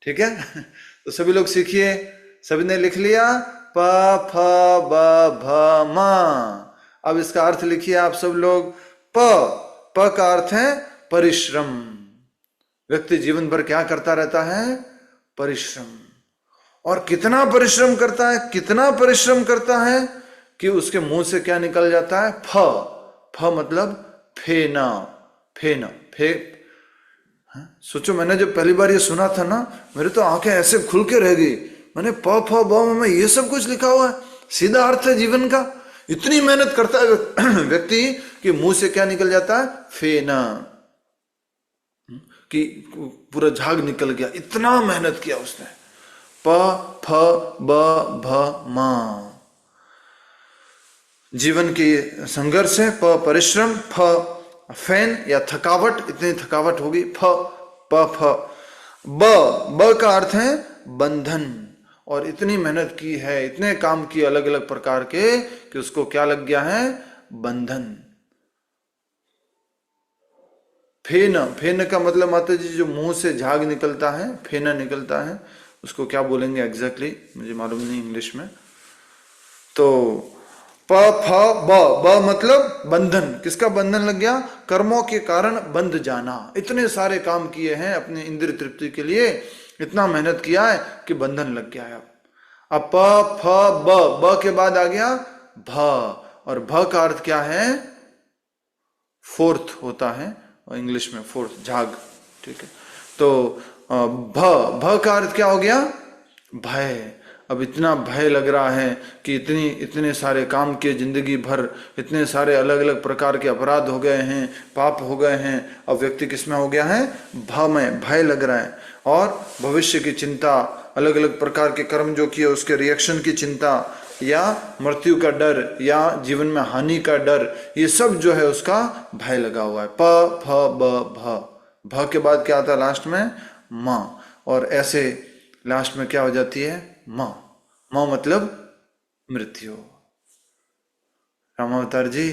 ठीक है? तो सभी लोग सीखिए। सभी ने लिख लिया प फ ब भ म। अब इसका अर्थ लिखिए आप सब लोग। प का अर्थ है परिश्रम। व्यक्ति जीवन भर क्या करता रहता है? परिश्रम। और कितना परिश्रम करता है, कितना परिश्रम करता है कि उसके मुंह से क्या निकल जाता है? फ। फ मतलब फेना, फेना, फे। सोचो, मैंने जब पहली बार ये सुना था ना, मेरे तो आंखें ऐसे खुल के रह गई। मैंने प फ ब में ये सब कुछ लिखा हुआ है, सीधा अर्थ है जीवन का। इतनी मेहनत करता है व्यक्ति कि मुंह से क्या निकल जाता है? फेना, कि पूरा झाग निकल गया, इतना मेहनत किया उसने। प फ ब भ म जीवन की संघर्ष है। प परिश्रम, फ फैन या थकावट, इतनी थकावट होगी। फ प फ ब का अर्थ है बंधन। और इतनी मेहनत की है, इतने काम किए अलग अलग प्रकार के कि उसको क्या लग गया है? बंधन। फेन, फेन का मतलब माता जी जो मुंह से झाग निकलता है, फेना निकलता है, उसको क्या बोलेंगे एग्जैक्टली मुझे मालूम नहीं इंग्लिश में। तो प फ ब मतलब बंधन। किसका बंधन लग गया? कर्मों के कारण बंध जाना। इतने सारे काम किए हैं अपने इंद्रिय तृप्ति के लिए, इतना मेहनत किया है कि बंधन लग गया है। अब प फ ब के बाद आ गया भ, और भ का अर्थ क्या है? फोर्थ होता है और इंग्लिश में फोर्थ, झाग, ठीक है। तो भ का अर्थ क्या हो गया? भय। अब इतना भय लग रहा है कि इतने सारे काम किए जिंदगी भर, इतने सारे अलग अलग प्रकार के अपराध हो गए हैं, पाप हो गए हैं। अब व्यक्ति किसमें हो गया है? भ में, भय लग रहा है। और भविष्य की चिंता, अलग अलग प्रकार के कर्म जो किए उसके रिएक्शन की चिंता, या मृत्यु का डर, या जीवन में हानि का डर, ये सब जो है उसका भय लगा हुआ है। प फ ब भ। भ के बाद क्या आता है लास्ट में? म। और ऐसे लास्ट में क्या हो जाती है? म। म मतलब मृत्यु। रामावतार जी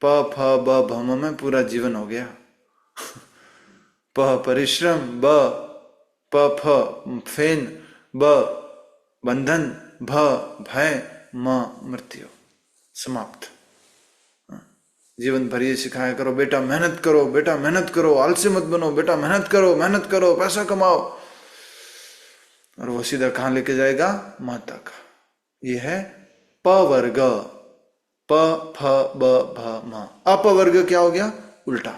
प फ ब भ म में पूरा जीवन हो गया। प परिश्रम, ब प फ फेन, ब बंधन, भ भय, म मृत्यु। समाप्त। जीवन भर ये सिखाया करो, बेटा मेहनत करो, बेटा मेहनत करो, आलसी मत बनो, बेटा मेहनत करो, मेहनत करो, पैसा कमाओ। और वो सीधा कहां लेके जाएगा? माता का। ये है पवर्ग। प फ ब भ म। अपवर्ग क्या हो गया? उल्टा।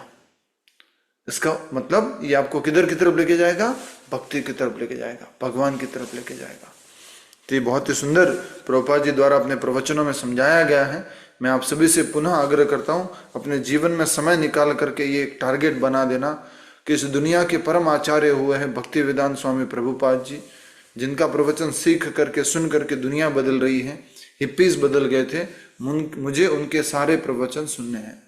इसका मतलब ये आपको किधर की तरफ लेके जाएगा? भक्ति की तरफ लेके जाएगा, भगवान की तरफ लेके जाएगा। तो ये बहुत ही सुंदर प्रभुपाद जी द्वारा अपने प्रवचनों में समझाया गया है। मैं आप सभी से पुनः आग्रह करता हूं, अपने जीवन में समय निकाल करके ये एक टारगेट बना देना कि इस दुनिया के परम आचार्य हुए हैं भक्ति वेदांत स्वामी प्रभुपाद जी, जिनका प्रवचन सीख करके सुन करके दुनिया बदल रही है। हिप्पीज बदल गए थे, मुझे उनके सारे प्रवचन सुनने हैं।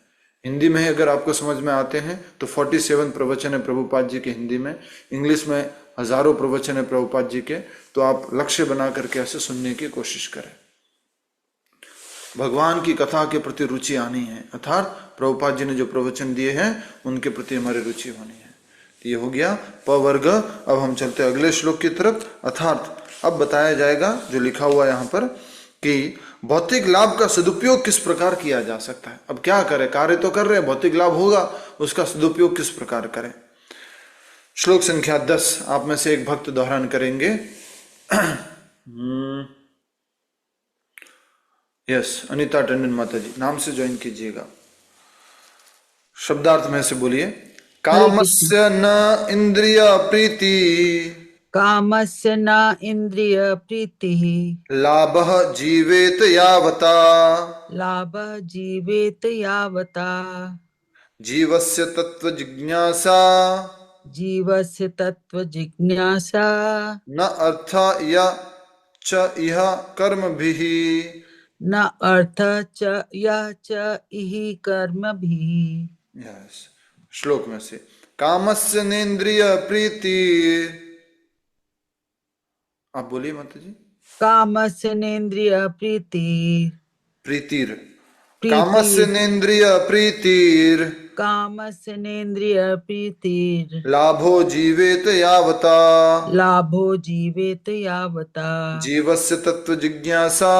हिंदी में ही अगर आपको समझ में आते हैं तो 47 प्रवचन है प्रभुपाद जी के हिंदी में, इंग्लिश में हजारों प्रवचन है प्रभुपाद जी के। तो आप लक्ष्य बना करके ऐसे सुनने की कोशिश करें। भगवान की कथा के प्रति रुचि आनी है, अर्थात प्रभुपाद जी ने जो प्रवचन दिए हैं उनके प्रति हमारी रुचि होनी है। तो ये हो गया प वर्ग। अब हम चलते हैं अगले श्लोक की तरफ। अर्थात अब बताया जाएगा जो लिखा हुआ यहाँ पर कि भौतिक लाभ का सदुपयोग किस प्रकार किया जा सकता है। अब क्या करें, कार्य तो कर रहे हैं, भौतिक लाभ होगा, उसका सदुपयोग किस प्रकार करें। श्लोक संख्या 10 आप में से एक भक्त दोहरान करेंगे। यस, अनीता टंडन माता जी नाम से ज्वाइन कीजिएगा। शब्दार्थ में से बोलिए। कामस्य न इंद्रिय प्रीति, कामस्य न इंद्रिय प्रीतिः, लाभः जीवेत यावता, लाभः जीवेत यावता, जीवस्य तत्व जिज्ञासा, जीवस्य तत्व जिज्ञासा, न अर्थ या च इह कर्मभिः। न अर्थ च यह च इहि कर्मभिः। यस, श्लोक में से कामस्य नेन्द्रिय प्रीति, आप बोलिए माता जी। कामस्य नेन्द्रिय प्रीतिः, प्रीतिर, कामस्य नेन्द्रिय प्रीतिर, कामस्य नेन्द्रिय प्रीतिर्, लाभो जीवेत यावता, लाभो जीवेत यावता, जीवस्य तत्व जिज्ञासा,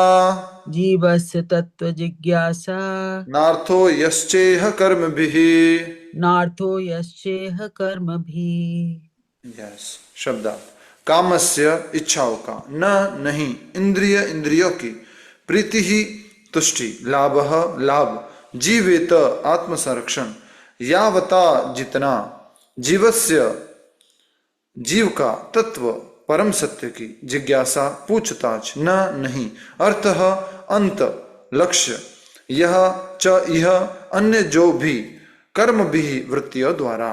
जीवस्य तत्व जिज्ञासा, नार्थो यश्चेह कर्मभिः। नार्थो यश्चेह कर्मभिः। यस, शब्दार्थ। कामस्य इच्छाओं का, न नहीं, इंद्रिय इंद्रियों की, प्रीति ही तुष्टि, लाभ लाभ, जीवेत आत्म संरक्षण, यावता जितना, जीवस्य जीव का, तत्व परम सत्य की, जिज्ञासा पूछताछ, न नहीं, अर्थ अंत, लक्ष्य, यह च यह अन्य जो भी, कर्म भी वृत्तियों द्वारा।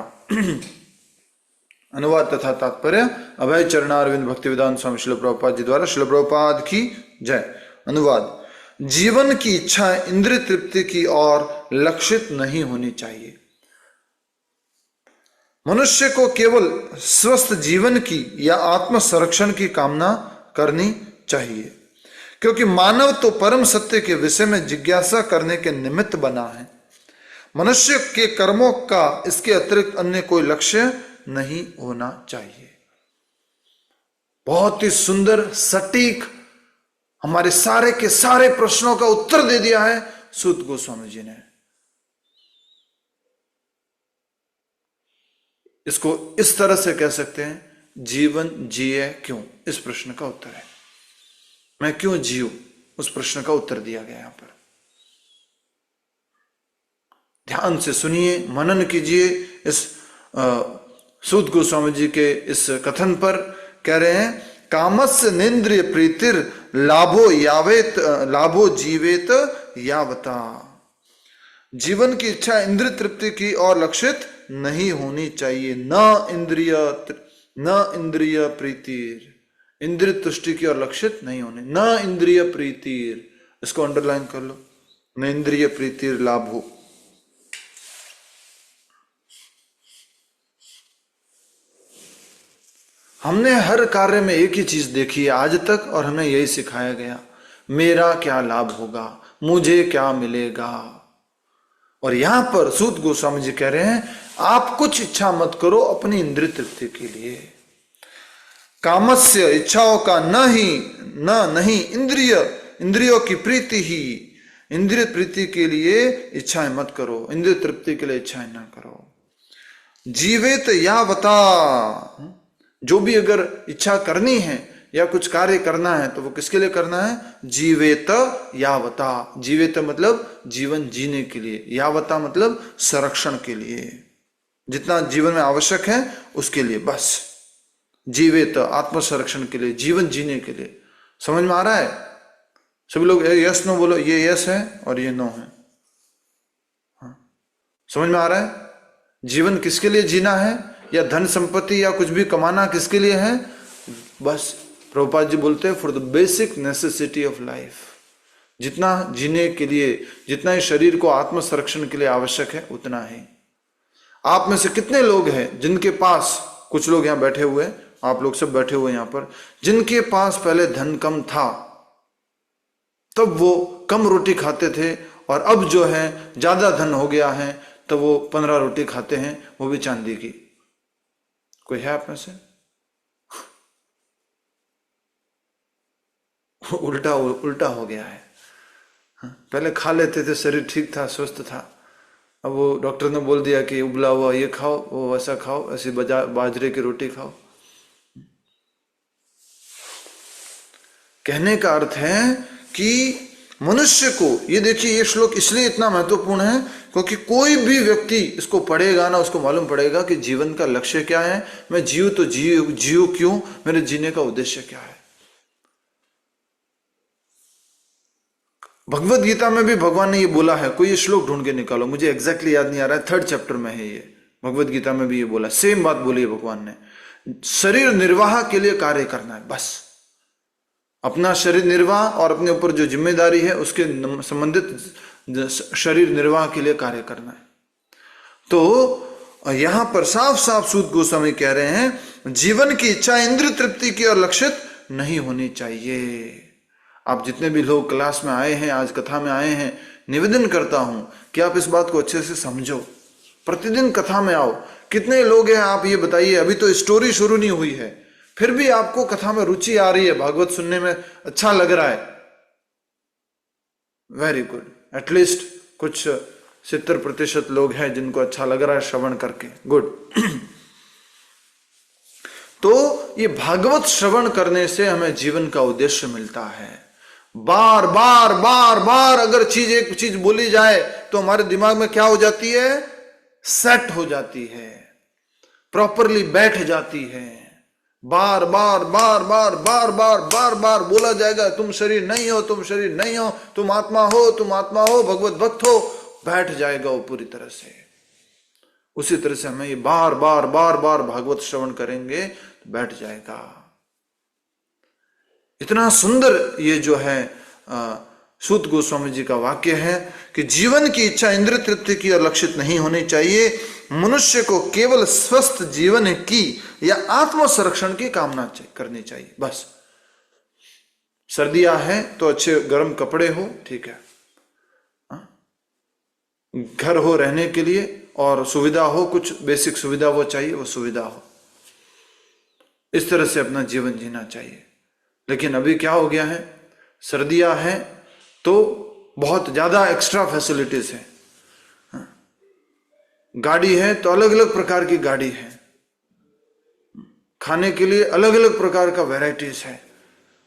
अनुवाद तथा तात्पर्य अभय चरणारविंद भक्तिवेदांत स्वामी श्रील प्रभुपाद जी द्वारा। श्रील प्रभुपाद की जय। अनुवाद। जीवन की इच्छा इंद्रिय तृप्ति की ओर लक्षित नहीं होनी चाहिए। मनुष्य को केवल स्वस्थ जीवन की या आत्म संरक्षण की कामना करनी चाहिए, क्योंकि मानव तो परम सत्य के विषय में जिज्ञासा करने के निमित्त बना है। मनुष्य के कर्मों का इसके अतिरिक्त अन्य कोई लक्ष्य नहीं होना चाहिए। बहुत ही सुंदर सटीक हमारे सारे के सारे प्रश्नों का उत्तर दे दिया है सूत गोस्वामी जी ने। इसको इस तरह से कह सकते हैं, जीवन जिए क्यों, इस प्रश्न का उत्तर है। मैं क्यों जीऊं, उस प्रश्न का उत्तर दिया गया यहां पर। ध्यान से सुनिए, मनन कीजिए इस सूत गोस्वामी जी के इस कथन पर। कह रहे हैं कामस्य नेन्द्रिय प्रीतिर लाभो यावेत, लाभो जीवेत यावता। जीवन की इच्छा इंद्रिय तृप्ति की और लक्षित नहीं होनी चाहिए। न इंद्रिय प्रीतिर, इंद्रिय तुष्टि की और लक्षित नहीं होने। न इंद्रिय प्रीतिर, इसको अंडरलाइन कर लो। न इंद्रिय प्रीतिर लाभो। हमने हर कार्य में एक ही चीज देखी है आज तक, और हमें यही सिखाया गया, मेरा क्या लाभ होगा, मुझे क्या मिलेगा। और यहां पर सूत गोस्वामी जी कह रहे हैं आप कुछ इच्छा मत करो अपनी इंद्रिय तृप्ति के लिए। कामस्य इच्छाओं का नहीं इंद्रियों की प्रीति ही, इंद्रिय प्रीति के लिए इच्छाएं मत करो, इंद्रिय तृप्ति के लिए इच्छाएं ना करो। जीवेत यावता, जो भी अगर इच्छा करनी है या कुछ कार्य करना है तो वो किसके लिए करना है? जीवेत यावता। जीवेत मतलब जीवन जीने के लिए, यावता मतलब संरक्षण के लिए, जितना जीवन में आवश्यक है उसके लिए, बस जीवेत आत्म संरक्षण के लिए, जीवन जीने के लिए। समझ में आ रहा है? सभी लोग यस नो बोलो। ये यस है और ये नो है। हाँ, समझ में आ रहा है? जीवन किसके लिए जीना है, या धन संपत्ति या कुछ भी कमाना किसके लिए है? बस प्रभुपाद जी बोलते हैं for the basic necessity of life. जितना जीने के लिए, जितना ही शरीर को आत्म संरक्षण के लिए आवश्यक है उतना ही। आप में से कितने लोग हैं जिनके पास, कुछ लोग यहां बैठे हुए, आप लोग सब बैठे हुए यहां पर, जिनके पास पहले धन कम था, तब वो कम रोटी खाते थे, और अब जो है ज्यादा धन हो गया है तो वो 15 रोटी खाते हैं, वो भी चांदी की। कोई है आप में से? उल्टा उल्टा हो गया है। पहले खा लेते थे, शरीर ठीक था, स्वस्थ था, अब वो डॉक्टर ने बोल दिया कि उबला हुआ ये खाओ, वो वैसा खाओ, ऐसी बाजरे की रोटी खाओ। कहने का अर्थ है कि मनुष्य को, ये देखिए ये श्लोक इसलिए इतना महत्वपूर्ण है क्योंकि कोई भी व्यक्ति इसको पढ़ेगा ना, उसको मालूम पड़ेगा कि जीवन का लक्ष्य क्या है, मैं जीव तो जीव क्यों, मेरे जीने का उद्देश्य क्या है। भगवत गीता में भी भगवान ने ये बोला है, कोई ये श्लोक ढूंढ के निकालो, मुझे एग्जैक्टली याद नहीं आ रहा है, 3rd चैप्टर में है ये। भगवत गीता में भी ये बोला, सेम बात बोली है भगवान ने, शरीर निर्वाह के लिए कार्य करना है, बस अपना शरीर निर्वाह और अपने ऊपर जो जिम्मेदारी है उसके संबंधित शरीर निर्वाह के लिए कार्य करना है। तो यहां पर साफ साफ सूत गोस्वामी कह रहे हैं, जीवन की इच्छा इंद्रिय तृप्ति की और लक्षित नहीं होनी चाहिए। आप जितने भी लोग क्लास में आए हैं, आज कथा में आए हैं, निवेदन करता हूं कि आप इस बात को अच्छे से समझो, प्रतिदिन कथा में आओ। कितने लोग हैं आप ये बताइए, अभी तो स्टोरी शुरू नहीं हुई है, फिर भी आपको कथा में रुचि आ रही है, भागवत सुनने में अच्छा लग रहा है, वेरी गुड। एटलीस्ट कुछ 70% लोग हैं जिनको अच्छा लग रहा है श्रवण करके, गुड। तो ये भागवत श्रवण करने से हमें जीवन का उद्देश्य मिलता है। बार बार बार बार अगर एक चीज बोली जाए तो हमारे दिमाग में क्या हो जाती है, सेट हो जाती है, प्रॉपरली बैठ जाती है। बार बार बार बार बार बार बार बार बोला जाएगा, तुम शरीर नहीं हो, तुम शरीर नहीं हो, तुम आत्मा हो, तुम आत्मा हो, भगवत भक्त हो, बैठ जाएगा वो पूरी तरह से। उसी तरह से हमें ये बार बार बार बार भागवत श्रवण करेंगे तो बैठ जाएगा। इतना सुंदर ये जो है सूत गोस्वामी जी का वाक्य है कि जीवन की इच्छा इंद्रिय तृप्ति की और लक्षित नहीं होनी चाहिए। मनुष्य को केवल स्वस्थ जीवन की या आत्म संरक्षण की कामना करनी चाहिए, बस। सर्दियां हैं तो अच्छे गर्म कपड़े हो, ठीक है, घर हो रहने के लिए और सुविधा हो, कुछ बेसिक सुविधा वो चाहिए, वो सुविधा हो, इस तरह से अपना जीवन जीना चाहिए। लेकिन अभी क्या हो गया है, सर्दियां हैं तो बहुत ज्यादा एक्स्ट्रा फैसिलिटीज है, गाड़ी है तो अलग अलग प्रकार की गाड़ी है, खाने के लिए अलग अलग प्रकार का वैरायटीज है,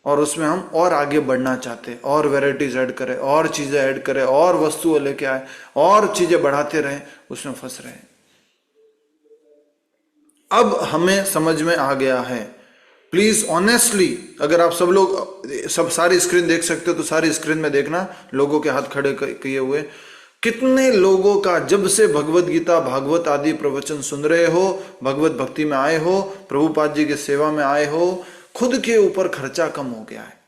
और उसमें हम और आगे बढ़ना चाहते हैं, और वैरायटीज ऐड करें, और चीजें ऐड करें, और वस्तुएं लेके आए, और चीजें बढ़ाते रहें, उसमें फंस रहे हैं। अब हमें समझ में आ गया है, प्लीज ऑनेस्टली, अगर आप सब लोग सब सारी स्क्रीन देख सकते हो तो सारी स्क्रीन में देखना, लोगों के हाथ खड़े किए हुए, कितने लोगों का जब से भगवत गीता भागवत आदि प्रवचन सुन रहे हो, भगवत भक्ति में आए हो, प्रभुपाद जी की सेवा में आए हो, खुद के ऊपर खर्चा कम हो गया है,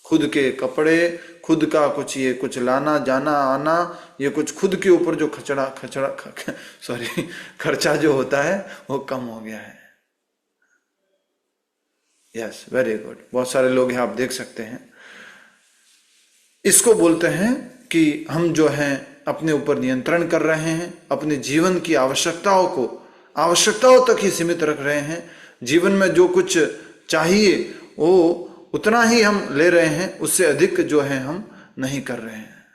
खुद के कपड़े, खुद का कुछ ये कुछ लाना जाना आना, ये कुछ खुद के ऊपर जो खर्चा जो होता है वो कम हो गया है। यस, वेरी गुड, बहुत सारे लोग हैं, आप देख सकते हैं। इसको बोलते हैं कि हम जो हैं अपने ऊपर नियंत्रण कर रहे हैं, अपने जीवन की आवश्यकताओं को आवश्यकताओं तक ही सीमित रख रहे हैं, जीवन में जो कुछ चाहिए वो उतना ही हम ले रहे हैं, उससे अधिक जो है हम नहीं कर रहे हैं।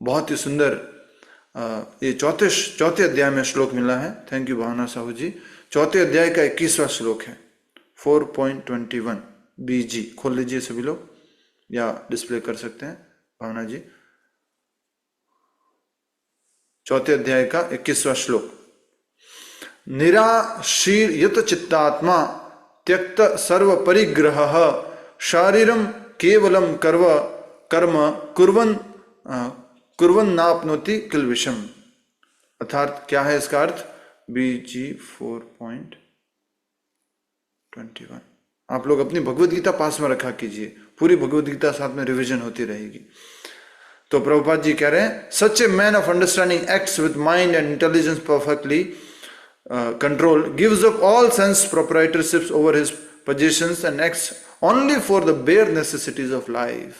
बहुत ही सुंदर ये चौथे अध्याय में श्लोक मिला है, थैंक यू भावना साहू जी। चौथे अध्याय का 21वां श्लोक है, 4.21 BG, खोल लीजिए सभी लोग या डिस्प्ले कर सकते हैं भावना जी। चौथे अध्याय का 21वां श्लोक, निराशीर यत चित्तात्मा त्यक्त सर्व परिग्रह शारीरम केवलम कर्म कुर्वन् नाप्नोति किल विषम। अर्थात क्या है इसका अर्थ, BG 4.21। आप लोग अपनी भगवत गीता पास में रखा कीजिए, पूरी भगवद गीता साथ में रिवीजन होती रहेगी। तो प्रभुपाद जी कह रहे हैं, such a man of understanding acts with mind and intelligence perfectly control, gives up all sense proprietorships over his positions and acts only for the bare necessities of life.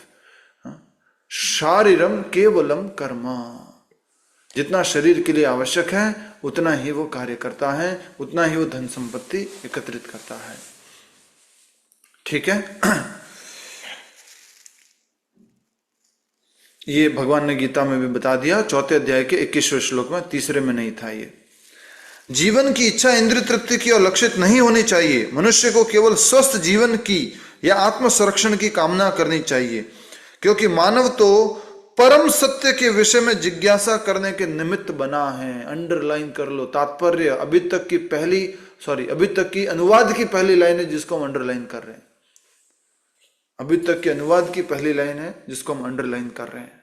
शारीरम केवलम कर्म, जितना शरीर के लिए आवश्यक है उतना ही वो कार्य करता है, उतना ही वो धन संपत्ति एकत्रित करता है। ठीक है। ये भगवान ने गीता में भी बता दिया, 4 अध्याय के 21वें श्लोक में, तीसरे में नहीं था ये। जीवन की इच्छा इंद्रिय तृप्ति की और लक्षित नहीं होनी चाहिए। मनुष्य को केवल स्वस्थ जीवन की या आत्म संरक्षण की कामना करनी चाहिए, क्योंकि मानव तो परम सत्य के विषय में जिज्ञासा करने के निमित्त बना है। अंडरलाइन कर लो तात्पर्य, अभी तक की अनुवाद की पहली लाइन है जिसको हम अंडरलाइन कर रहे हैं। अभी तक के अनुवाद की पहली लाइन है जिसको हम अंडरलाइन कर रहे हैं।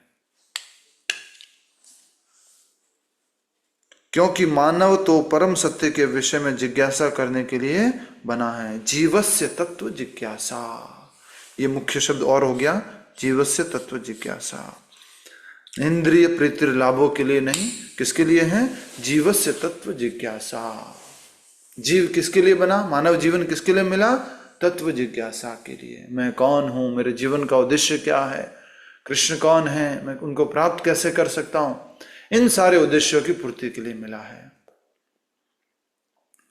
क्योंकि मानव तो परम सत्य के विषय में जिज्ञासा करने के लिए बना है। जीवस्य तत्व जिज्ञासा, ये मुख्य शब्द और हो गया, जीवस्य तत्व जिज्ञासा। इंद्रिय प्रीतिर लाभों के लिए नहीं, किसके लिए है? जीवस्य तत्व जिज्ञासा। जीव किसके लिए बना? मानव जीवन किसके लिए मिला? तत्व जिज्ञासा के लिए। मैं कौन हूं, मेरे जीवन का उद्देश्य क्या है, कृष्ण कौन है, मैं उनको प्राप्त कैसे कर सकता हूं, इन सारे उद्देश्यों की पूर्ति के लिए मिला है।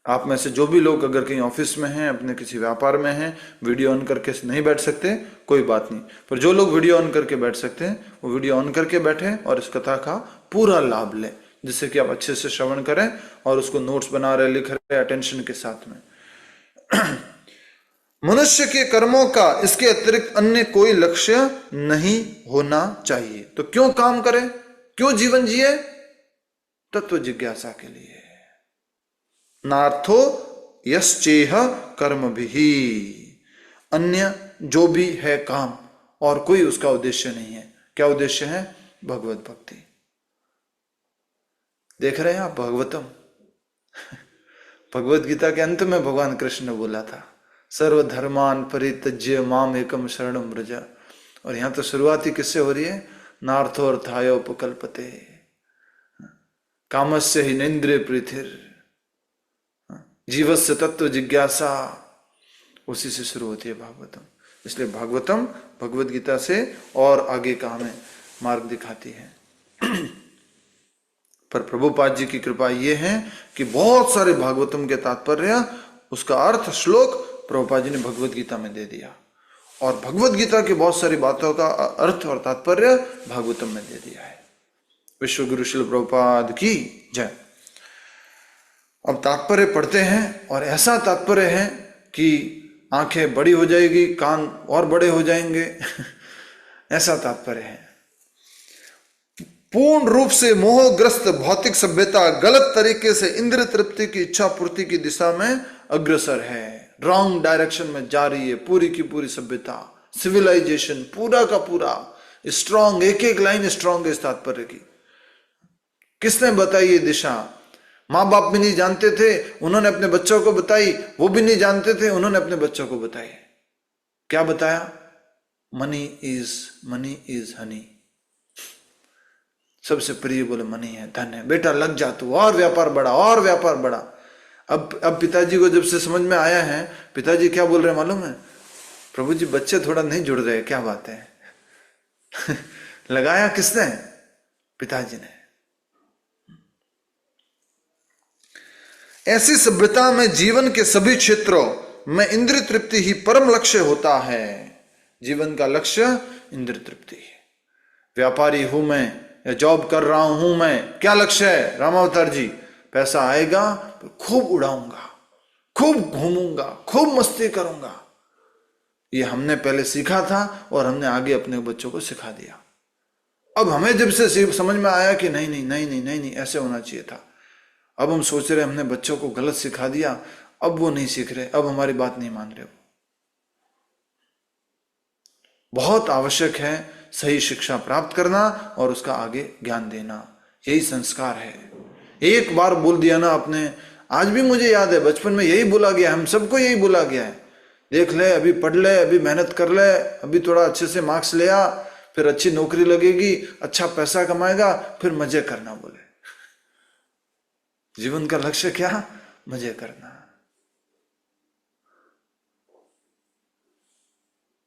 आप में से जो भी लोग अगर कहीं ऑफिस में हैं, अपने किसी व्यापार में हैं, वीडियो ऑन करके नहीं बैठ सकते, कोई बात नहीं, पर जो लोग वीडियो ऑन करके बैठ सकते हैं वो वीडियो ऑन करके बैठे और इस कथा का पूरा लाभ लें, जिससे कि आप अच्छे से श्रवण करें और उसको नोट्स बना रहे, लिख रहे, अटेंशन के साथ में। मनुष्य के कर्मों का इसके अतिरिक्त अन्य कोई लक्ष्य नहीं होना चाहिए। तो क्यों काम करें, क्यों जीवन जिए? तत्व जिज्ञासा के लिए। नार्थो यश्चेह कर्म भी, अन्य जो भी है काम और कोई उसका उद्देश्य नहीं है। क्या उद्देश्य है? भगवत भक्ति। देख रहे हैं आप भागवतम? भगवत गीता के अंत में भगवान कृष्ण ने बोला था, सर्वधर्मान परित्यज्य माम एकम शरणम व्रज। और यहां तो शुरुआत ही किससे हो रही है? नार्थो अर्थाय उपकल्पते कामस्य हिनेन्द्रिय प्रीतिर जीवस्य तत्व जिज्ञासा, उसी से शुरू होती है भागवतम। इसलिए भागवतम भगवत गीता से और आगे का हमें मार्ग दिखाती है। पर प्रभुपाद जी की कृपा ये है कि बहुत सारे भागवतम के तात्पर्य, उसका अर्थ श्लोक प्रभुपाद जी ने भगवत गीता में दे दिया, और भगवत गीता की बहुत सारी बातों का अर्थ और तात्पर्य भागवतम में दे दिया है। विश्व गुरु श्रील प्रभुपाद की जय। अब तात्पर्य पढ़ते हैं, और ऐसा तात्पर्य है कि आंखें बड़ी हो जाएगी, कान और बड़े हो जाएंगे ऐसा तात्पर्य है। पूर्ण रूप से मोहग्रस्त भौतिक सभ्यता गलत तरीके से इंद्रिय तृप्ति की इच्छा पूर्ति की दिशा में अग्रसर है, रॉन्ग डायरेक्शन में जा रही है पूरी की पूरी सभ्यता, सिविलाइजेशन पूरा का पूरा स्ट्रॉन्ग, एक एक लाइन स्ट्रॉन्ग है इस तात्पर्य की। किसने बताई ये दिशा? माँ बाप भी नहीं जानते थे, उन्होंने अपने बच्चों को बताई, वो भी नहीं जानते थे, उन्होंने अपने बच्चों को बताई। क्या बताया? Money is Honey. सबसे प्रिय बोले मनी है, धन है, बेटा लग जा तू, और व्यापार बढ़ा, और व्यापार बढ़ा। अब पिताजी को जब से समझ में आया है, पिताजी क्या बोल रहे हैं मालूम है? प्रभु जी बच्चे थोड़ा नहीं जुड़ रहे, क्या बात है लगाया किसने? पिताजी ने। ऐसी सभ्यता में जीवन के सभी क्षेत्रों में इंद्रिय तृप्ति ही परम लक्ष्य होता है। जीवन का लक्ष्य इंद्रिय तृप्ति है। व्यापारी हूं मैं या जॉब कर रहा हूं मैं, क्या लक्ष्य है रामावतार जी? पैसा आएगा तो खूब उड़ाऊंगा, खूब घूमूंगा, खूब मस्ती करूंगा। ये हमने पहले सीखा था और हमने आगे अपने बच्चों को सिखा दिया। अब हमें जब से समझ में आया कि नहीं नहीं नहीं नहीं नहीं नहीं ऐसे होना चाहिए था, अब हम सोच रहे हमने बच्चों को गलत सिखा दिया, अब वो नहीं सीख रहे, अब हमारी बात नहीं मान रहे। बहुत आवश्यक है सही शिक्षा प्राप्त करना और उसका आगे ज्ञान देना, यही संस्कार है। एक बार बोल दिया ना आपने, आज भी मुझे याद है बचपन में यही बोला गया, हम सबको यही बोला गया है, देख ले, अभी पढ़ ले, अभी मेहनत कर ले, अभी थोड़ा अच्छे से मार्क्स ले आ, फिर अच्छी नौकरी लगेगी, अच्छा पैसा कमाएगा, फिर मजे करना बोले। जीवन का लक्ष्य क्या? मजे करना।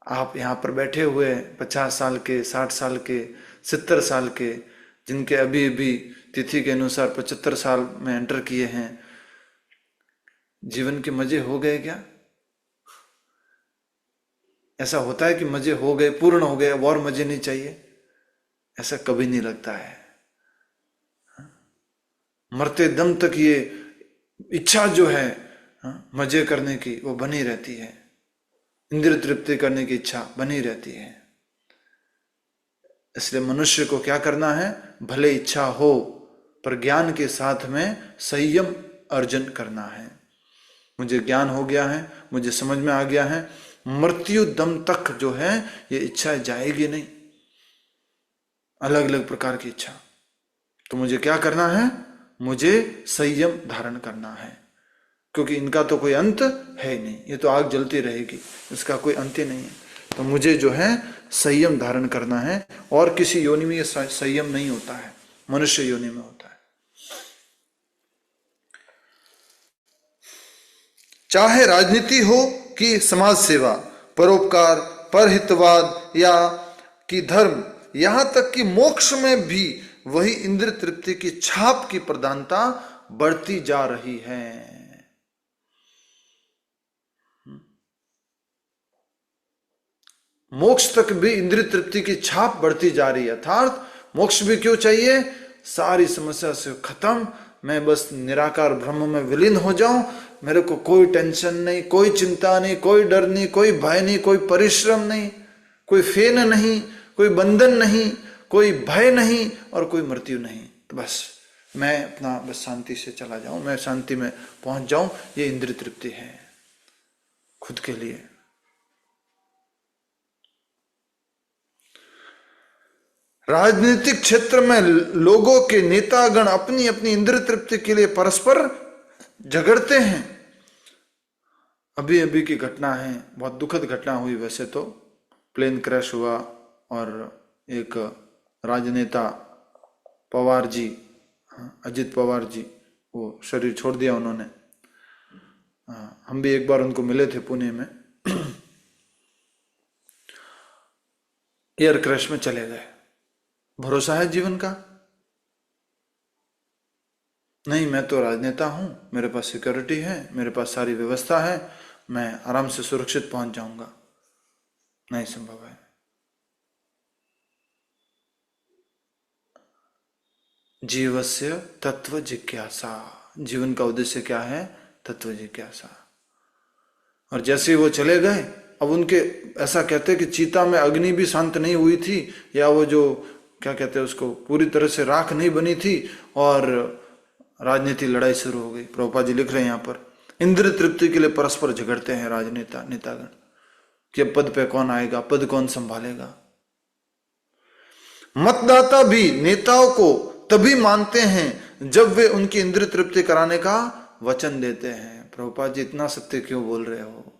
आप यहां पर बैठे हुए 50 साल के, 60 साल के, 70 साल के, जिनके अभी अभी तिथि के अनुसार 75 साल में एंटर किए हैं, जीवन के मजे हो गए क्या? ऐसा होता है कि मजे हो गए, पूर्ण हो गए, और मजे नहीं चाहिए? ऐसा कभी नहीं लगता है। मरते दम तक ये इच्छा जो है मजे करने की, वो बनी रहती है। इंद्रिय तृप्ति करने की इच्छा बनी रहती है। इसलिए मनुष्य को क्या करना है? भले इच्छा हो, पर ज्ञान के साथ में संयम अर्जन करना है। मुझे ज्ञान हो गया है, मुझे समझ में आ गया है, मृत्यु दम तक जो है ये इच्छा जाएगी नहीं, अलग अलग प्रकार की इच्छा। तो मुझे क्या करना है? मुझे संयम धारण करना है, क्योंकि इनका तो कोई अंत है ही नहीं, ये तो आग जलती रहेगी, इसका कोई अंत ही नहीं है। तो मुझे जो है संयम धारण करना है, और किसी योनि में ये संयम नहीं होता है, मनुष्य योनि में होता है। चाहे राजनीति हो कि समाज सेवा, परोपकार, परहितवाद या कि धर्म, यहां तक कि मोक्ष में भी वही इंद्रिय तृप्ति की छाप की प्रधानता बढ़ती जा रही है। मोक्ष तक भी इंद्रिय तृप्ति की छाप बढ़ती जा रही है। अर्थात मोक्ष भी क्यों चाहिए? सारी समस्या से खत्म, मैं बस निराकार ब्रह्म में विलीन हो जाऊं, मेरे को कोई टेंशन नहीं, कोई चिंता नहीं, कोई डर नहीं, कोई भय नहीं, कोई परिश्रम नहीं, कोई फेन नहीं, कोई बंधन नहीं, कोई भय नहीं और कोई मृत्यु नहीं। तो बस मैं अपना बस शांति से चला जाऊं, मैं शांति में पहुंच जाऊं, ये इंद्रिय तृप्ति है खुद के लिए। राजनीतिक क्षेत्र में लोगों के नेतागण अपनी अपनी इंद्रिय तृप्ति के लिए परस्पर झगड़ते हैं। अभी अभी की घटना है, बहुत दुखद घटना हुई वैसे तो, प्लेन क्रैश हुआ और एक राजनेता पवार जी, अजित पवार जी, वो शरीर छोड़ दिया उन्होंने। हम भी एक बार उनको मिले थे पुणे में। एयर क्रैश में चले गए। भरोसा है जीवन का? नहीं, मैं तो राजनेता हूं, मेरे पास सिक्योरिटी है, मेरे पास सारी व्यवस्था है, मैं आराम से सुरक्षित पहुंच जाऊंगा। नहीं संभव है। जीवस्य तत्व जिज्ञासा, जीवन का उद्देश्य क्या है? तत्व जिज्ञासा। और जैसे वो चले गए, अब उनके ऐसा कहते हैं कि चीता में अग्नि भी शांत नहीं हुई थी, या वो जो क्या कहते हैं उसको, पूरी तरह से राख नहीं बनी थी, और राजनीति लड़ाई शुरू हो गई। प्रभुपाद जी लिख रहे हैं यहाँ पर, इंद्रिय तृप्ति के लिए परस्पर झगड़ते हैं राजनेता, नेतागण, कि अब पद पे कौन आएगा, पद कौन संभालेगा। मतदाता भी नेताओं को तभी मानते हैं जब वे उनकी इंद्रिय तृप्ति कराने का वचन देते हैं। प्रभुपाद जी इतना सत्य क्यों बोल रहे हो?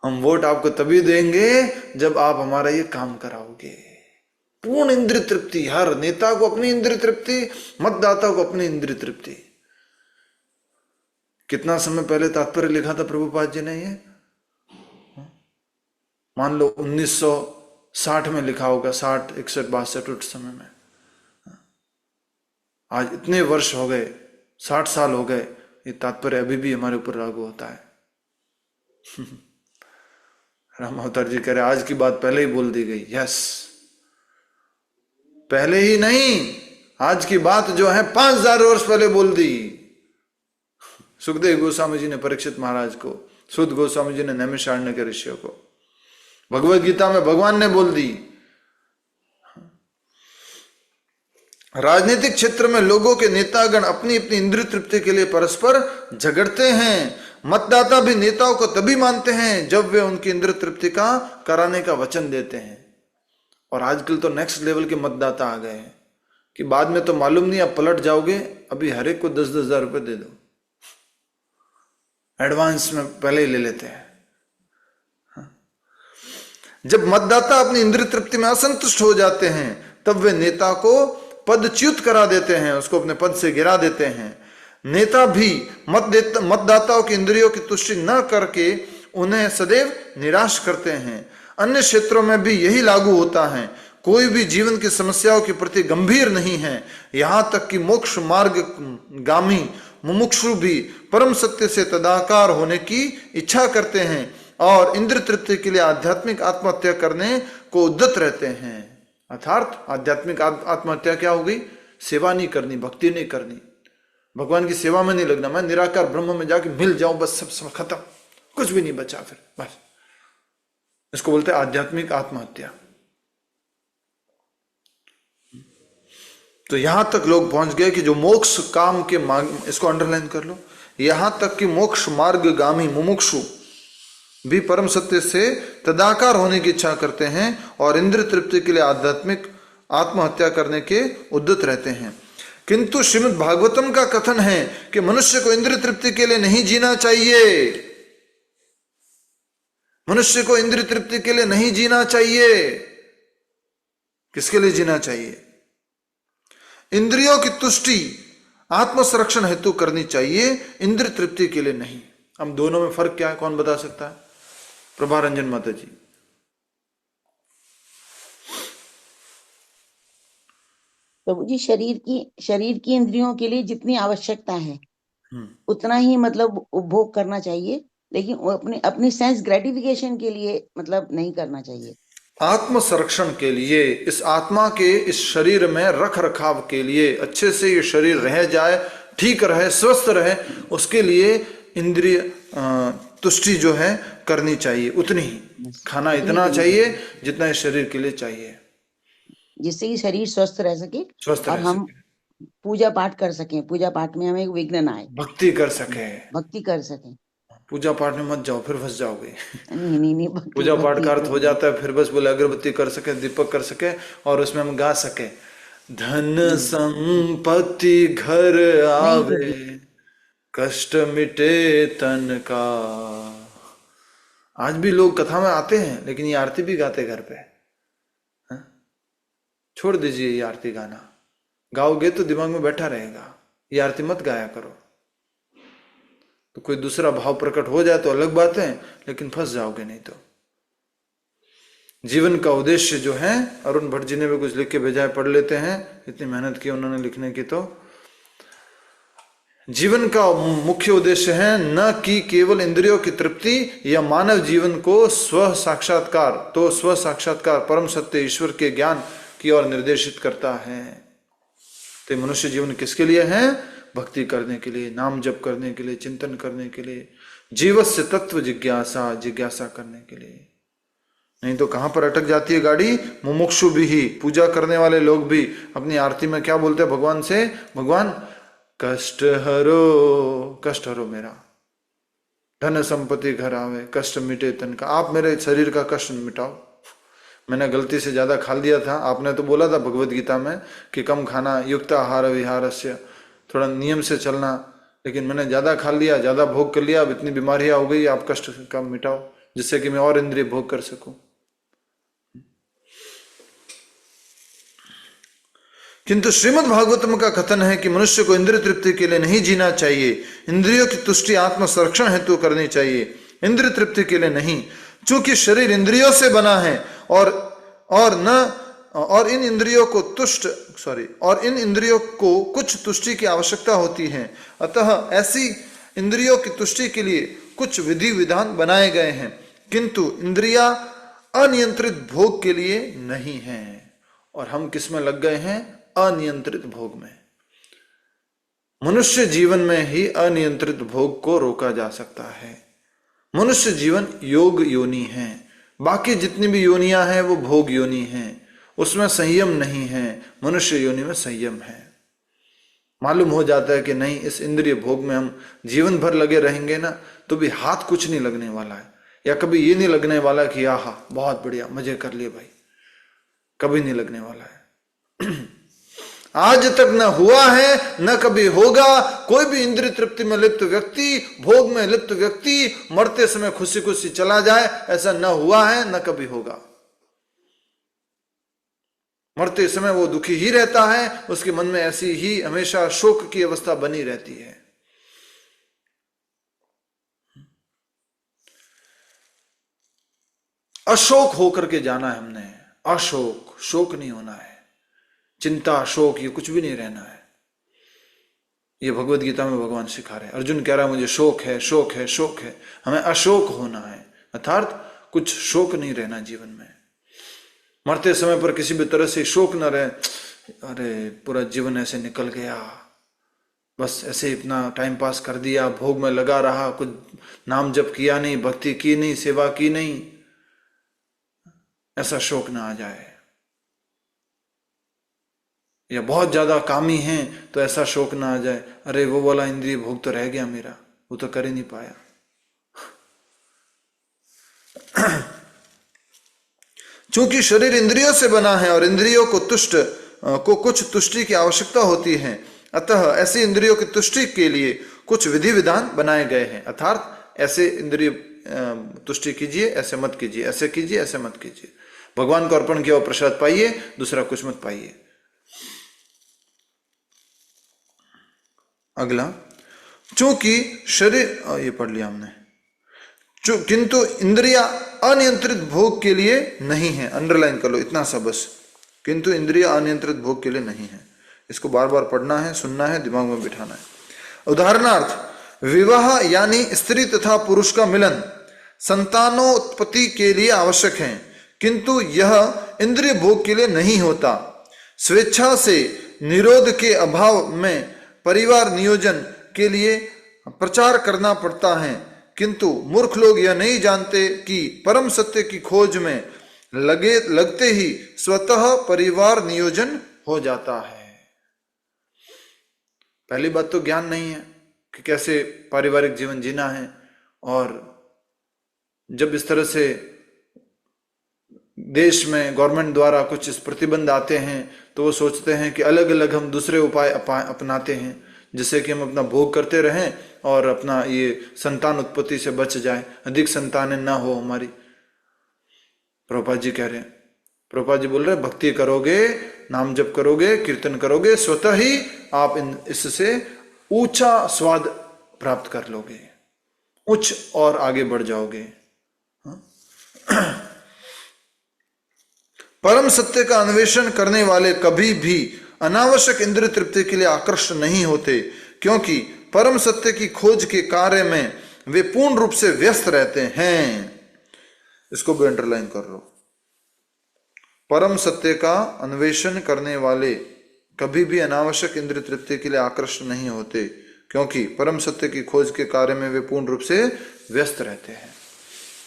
हम वोट आपको तभी देंगे जब आप हमारा ये काम कराओगे। पूर्ण इंद्रिय तृप्ति, हर नेता को अपनी इंद्रिय तृप्ति, मतदाता को अपनी इंद्रिय तृप्ति। कितना समय पहले तात्पर्य लिखा था प्रभुपाद जी ने ये? मान लो 1960 में लिखा होगा, 60, 61, 62 उस समय में। आज इतने वर्ष हो गए, 60 साल हो गए, ये तात्पर्य अभी भी हमारे ऊपर लागू होता है। राम अवतार जी कह रहे आज की बात पहले ही बोल दी गई। यस, पहले ही नहीं, आज की बात जो है 5000 वर्ष पहले बोल दी। सुखदेव गोस्वामी जी ने परीक्षित महाराज को, सुद गोस्वामी जी ने नैमिषारण्य के ऋषियों को, भगवत गीता में भगवान ने बोल दी। राजनीतिक क्षेत्र में लोगों के नेतागण अपनी अपनी इंद्रिय तृप्ति के लिए परस्पर झगड़ते हैं। मतदाता भी नेताओं को तभी मानते हैं जब वे उनकी इंद्रिय तृप्ति का कराने का वचन देते हैं। और आजकल तो नेक्स्ट लेवल के मतदाता आ गए हैं कि बाद में तो मालूम नहीं आप पलट जाओगे, अभी हर एक को 10-10 हजार रुपए दे दो, एडवांस में पहले ही ले लेते हैं। जब मतदाता अपनी इंद्रिय तृप्ति में असंतुष्ट हो जाते हैं तब वे नेता को पदच्युत करा देते हैं, उसको अपने पद से गिरा देते हैं। नेता भी मतदाताओं की इंद्रियों की तुष्टि न करके उन्हें सदैव निराश करते हैं। अन्य क्षेत्रों में भी यही लागू होता है। कोई भी जीवन की समस्याओं के प्रति गंभीर नहीं है। यहां तक कि मोक्ष मार्ग गामी मुमुक्षु भी परम सत्य से तदाकार होने की इच्छा करते हैं और इंद्र तृप्ति के लिए आध्यात्मिक आत्महत्या करने को उद्यत रहते हैं। अर्थात आध्यात्मिक आत्महत्या क्या होगी? सेवा नहीं करनी, भक्ति नहीं करनी, भगवान की सेवा में नहीं लगना, मैं निराकार ब्रह्म में जाके मिल जाऊं, बस सब खत्म, कुछ भी नहीं बचा फिर बस। इसको बोलते हैं आध्यात्मिक आत्महत्या। तो यहां तक लोग पहुंच गए कि जो मोक्ष काम के मार्ग, इसको अंडरलाइन कर लो, यहां तक कि मोक्ष मार्ग गामी मुमुक्षु भी परम सत्य से तदाकार होने की इच्छा करते हैं और इंद्र तृप्ति के लिए आध्यात्मिक आत्महत्या करने के उद्यत रहते हैं। किंतु श्रीमद् भागवतम का कथन है कि मनुष्य को इंद्र तृप्ति के लिए नहीं जीना चाहिए। मनुष्य को इंद्र तृप्ति के लिए नहीं जीना चाहिए। किसके लिए जीना चाहिए? इंद्रियों की तुष्टि आत्म संरक्षण हेतु करनी चाहिए, इंद्र तृप्ति के लिए नहीं। हम दोनों में फर्क क्या है, कौन बता सकता है? प्रभा रंजन माता जी। प्रभु जी, शरीर की इंद्रियों के लिए जितनी आवश्यकता है उतना ही मतलब उपभोग करना चाहिए, लेकिन अपनी सेंस ग्रेटिफिकेशन के लिए मतलब नहीं करना चाहिए। आत्म संरक्षण के लिए, इस आत्मा के इस शरीर में रख रखाव के लिए, अच्छे से ये शरीर रह जाए, ठीक रहे, स्वस्थ रहे, उसके लिए इंद्रिय तुष्टि जो है करनी चाहिए। उतनी ही खाना इतना चाहिए जितना इस शरीर के लिए चाहिए, जिससे कि शरीर स्वस्थ रह सके, स्वस्थ और रह हम सके, पूजा पाठ कर सकें, पूजा पाठ में हमें विघ्न ना आए, भक्ति कर सके। भक्ति कर सकें। पूजा पाठ में मत जाओ, फिर फंस जाओगे। नहीं पूजा पाठ का अर्थ हो जाता है फिर बस बोले अगरबत्ती कर सके, दीपक कर सके, और उसमें हम गा सके, धन संपत्ति घर आवे, कष्ट मिटे तन का। आज भी लोग कथा में आते हैं लेकिन ये आरती भी गाते घर पे। छोड़ दीजिए ये आरती गाना, गाओगे तो दिमाग में बैठा रहेगा, ये आरती मत गाया करो। तो कोई दूसरा भाव प्रकट हो जाए तो अलग बात है, लेकिन फंस जाओगे नहीं तो। जीवन का उद्देश्य जो है, अरुण भट्ट जी ने भी कुछ लिख के भेजा है, पढ़ लेते हैं, इतनी मेहनत की उन्होंने लिखने की। तो जीवन का मुख्य उद्देश्य है न कि केवल इंद्रियों की तृप्ति या मानव जीवन को स्व साक्षात्कार, तो स्व साक्षात्कार परम सत्य ईश्वर के ज्ञान की ओर निर्देशित करता है। तो मनुष्य जीवन किसके लिए है? भक्ति करने के लिए, नाम जप करने के लिए, चिंतन करने के लिए, जीवस्य तत्व जिज्ञासा करने के लिए। नहीं तो कहां पर अटक जाती है गाड़ी? मुमुक्षु भी ही, पूजा करने वाले लोग भी अपनी आरती में क्या बोलते हैं भगवान से? भगवान कष्ट हरो मेरा, धन संपत्ति घर आवे, कष्ट मिटे तन का। आप मेरे शरीर का कष्ट मिटाओ। मैंने गलती से ज्यादा खा लिया था, आपने तो बोला था भगवत गीता में कि कम खाना, युक्त आहार विहारस्य, थोड़ा नियम से चलना, लेकिन मैंने ज्यादा खा लिया, ज्यादा भोग कर लिया, अब इतनी बीमारियां हो गई, आप कष्ट कम मिटाओ जिससे कि मैं और इंद्रिय भोग कर सकूं। किंतु श्रीमद् भागवतम का कथन है कि मनुष्य को इंद्रिय तृप्ति के लिए नहीं जीना चाहिए, इंद्रियों की तुष्टि आत्म संरक्षण हेतु करनी चाहिए, इंद्रिय तृप्ति के लिए नहीं। चूंकि शरीर इंद्रियों से बना है और इन इंद्रियों को कुछ तुष्टि की आवश्यकता होती है, अतः ऐसी इंद्रियों की तुष्टि के लिए कुछ विधि विधान बनाए गए हैं, किंतु इंद्रिया अनियंत्रित भोग के लिए नहीं है। और हम किस में लग गए हैं? अनियंत्रित भोग में। मनुष्य जीवन में ही अनियंत्रित भोग को रोका जा सकता है। मनुष्य जीवन योग योनि है, बाकी जितनी भी योनियां हैं वो भोग योनि हैं, उसमें संयम नहीं है। मनुष्य योनि में संयम है। मालूम हो जाता है कि नहीं, इस इंद्रिय भोग में हम जीवन भर लगे रहेंगे ना तो भी हाथ कुछ नहीं लगने वाला है, या कभी ये नहीं लगने वाला कि आहा बहुत बढ़िया मजे कर लिए भाई, कभी नहीं लगने वाला है। आज तक न हुआ है न कभी होगा। कोई भी इंद्रिय तृप्ति में लिप्त व्यक्ति, भोग में लिप्त व्यक्ति मरते समय खुशी खुशी चला जाए, ऐसा न हुआ है न कभी होगा। मरते समय वो दुखी ही रहता है, उसके मन में ऐसी ही हमेशा शोक की अवस्था बनी रहती है। अशोक होकर के जाना है हमने, अशोक, शोक नहीं होना है। चिंता, शोक, ये कुछ भी नहीं रहना है। ये भगवत गीता में भगवान सिखा रहे हैं। अर्जुन कह रहा है मुझे शोक है, शोक है, शोक है। हमें अशोक होना है, अर्थात कुछ शोक नहीं रहना जीवन में। मरते समय पर किसी भी तरह से शोक न रहे, अरे पूरा जीवन ऐसे निकल गया, बस ऐसे इतना टाइम पास कर दिया, भोग में लगा रहा, कुछ नाम जप किया नहीं, भक्ति की नहीं, सेवा की नहीं, ऐसा शोक ना आ जाए। या बहुत ज्यादा कामी हैं तो ऐसा शोक ना आ जाए, अरे वो वाला इंद्रिय भोग तो रह गया मेरा, वो तो कर ही नहीं पाया। चूंकि शरीर इंद्रियों से बना है और इंद्रियों को कुछ तुष्टि की आवश्यकता होती है, अतः ऐसी इंद्रियों की तुष्टि के लिए कुछ विधि विधान बनाए गए हैं। अर्थात ऐसे इंद्रिय तुष्टि कीजिए, ऐसे मत कीजिए, ऐसे कीजिए, ऐसे मत कीजिए। भगवान को अर्पण किया हुआ प्रसाद पाइए, दूसरा कुछ मत पाइए। अगला, चूंकि शरीर, ये पढ़ लिया हमने, किंतु इंद्रिया अनियंत्रित भोग के लिए नहीं है। अंडरलाइन कर लो इतना सा बस, किंतु इंद्रिया अनियंत्रित भोग के लिए नहीं है। इसको बार बार पढ़ना है, सुनना है, दिमाग में बिठाना है। उदाहरणार्थ, विवाह यानी स्त्री तथा पुरुष का मिलन संतानोत्पत्ति के लिए आवश्यक है, किंतु यह इंद्रिय भोग के लिए नहीं होता। स्वेच्छा से निरोध के अभाव में परिवार नियोजन के लिए प्रचार करना पड़ता है, किंतु मूर्ख लोग यह नहीं जानते कि परम सत्य की खोज में लगते ही स्वतः परिवार नियोजन हो जाता है। पहली बात तो ज्ञान नहीं है कि कैसे पारिवारिक जीवन जीना है, और जब इस तरह से देश में गवर्नमेंट द्वारा कुछ इस प्रतिबंध आते हैं तो वो सोचते हैं कि अलग अलग हम दूसरे उपाय अपनाते हैं जिससे कि हम अपना भोग करते रहें और अपना ये संतान उत्पत्ति से बच जाए, अधिक संतानें ना हो हमारी। प्रभुपाद जी कह रहे हैं, प्रभुपाद जी बोल रहे हैं, भक्ति करोगे, नाम जप करोगे, कीर्तन करोगे, स्वतः ही आप इससे ऊंचा स्वाद प्राप्त कर लोगे, उच्च और आगे बढ़ जाओगे। परम सत्य का अन्वेषण करने वाले कभी भी अनावश्यक इंद्रिय तृप्ति के लिए आकृष्ट नहीं होते, क्योंकि परम सत्य की खोज के कार्य में वे पूर्ण रूप से व्यस्त रहते हैं। इसको भी अंडरलाइन कर लो। परम सत्य का अन्वेषण करने वाले कभी भी अनावश्यक इंद्रिय तृप्ति के लिए आकृष्ट नहीं होते, क्योंकि परम सत्य की खोज के कार्य में वे पूर्ण रूप से व्यस्त रहते हैं।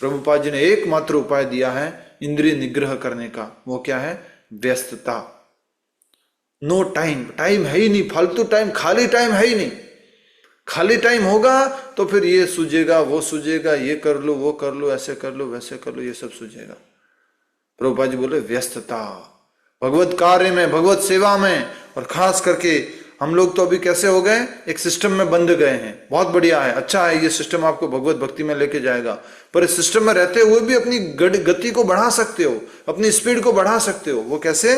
प्रभुपाद जी ने एकमात्र उपाय दिया है इंद्रिय निग्रह करने का, वो क्या है? व्यस्तता। नो टाइम, टाइम है ही नहीं, फालतू टाइम, खाली टाइम है ही नहीं। खाली टाइम होगा तो फिर ये सूझेगा, वो सूझेगा, ये कर लो, वो कर लो, ऐसे कर लो, वैसे कर लो, ये सब सूझेगा। प्रभुपाद जी बोले व्यस्तता भगवत कार्य में, भगवत सेवा में। और खास करके हम लोग तो अभी कैसे हो गए, एक सिस्टम में बंध गए हैं। बहुत बढ़िया है, अच्छा है, ये सिस्टम आपको भगवत भक्ति में लेके जाएगा, पर इस सिस्टम में रहते हुए भी अपनी गति को बढ़ा सकते हो, अपनी स्पीड को बढ़ा सकते हो। वो कैसे?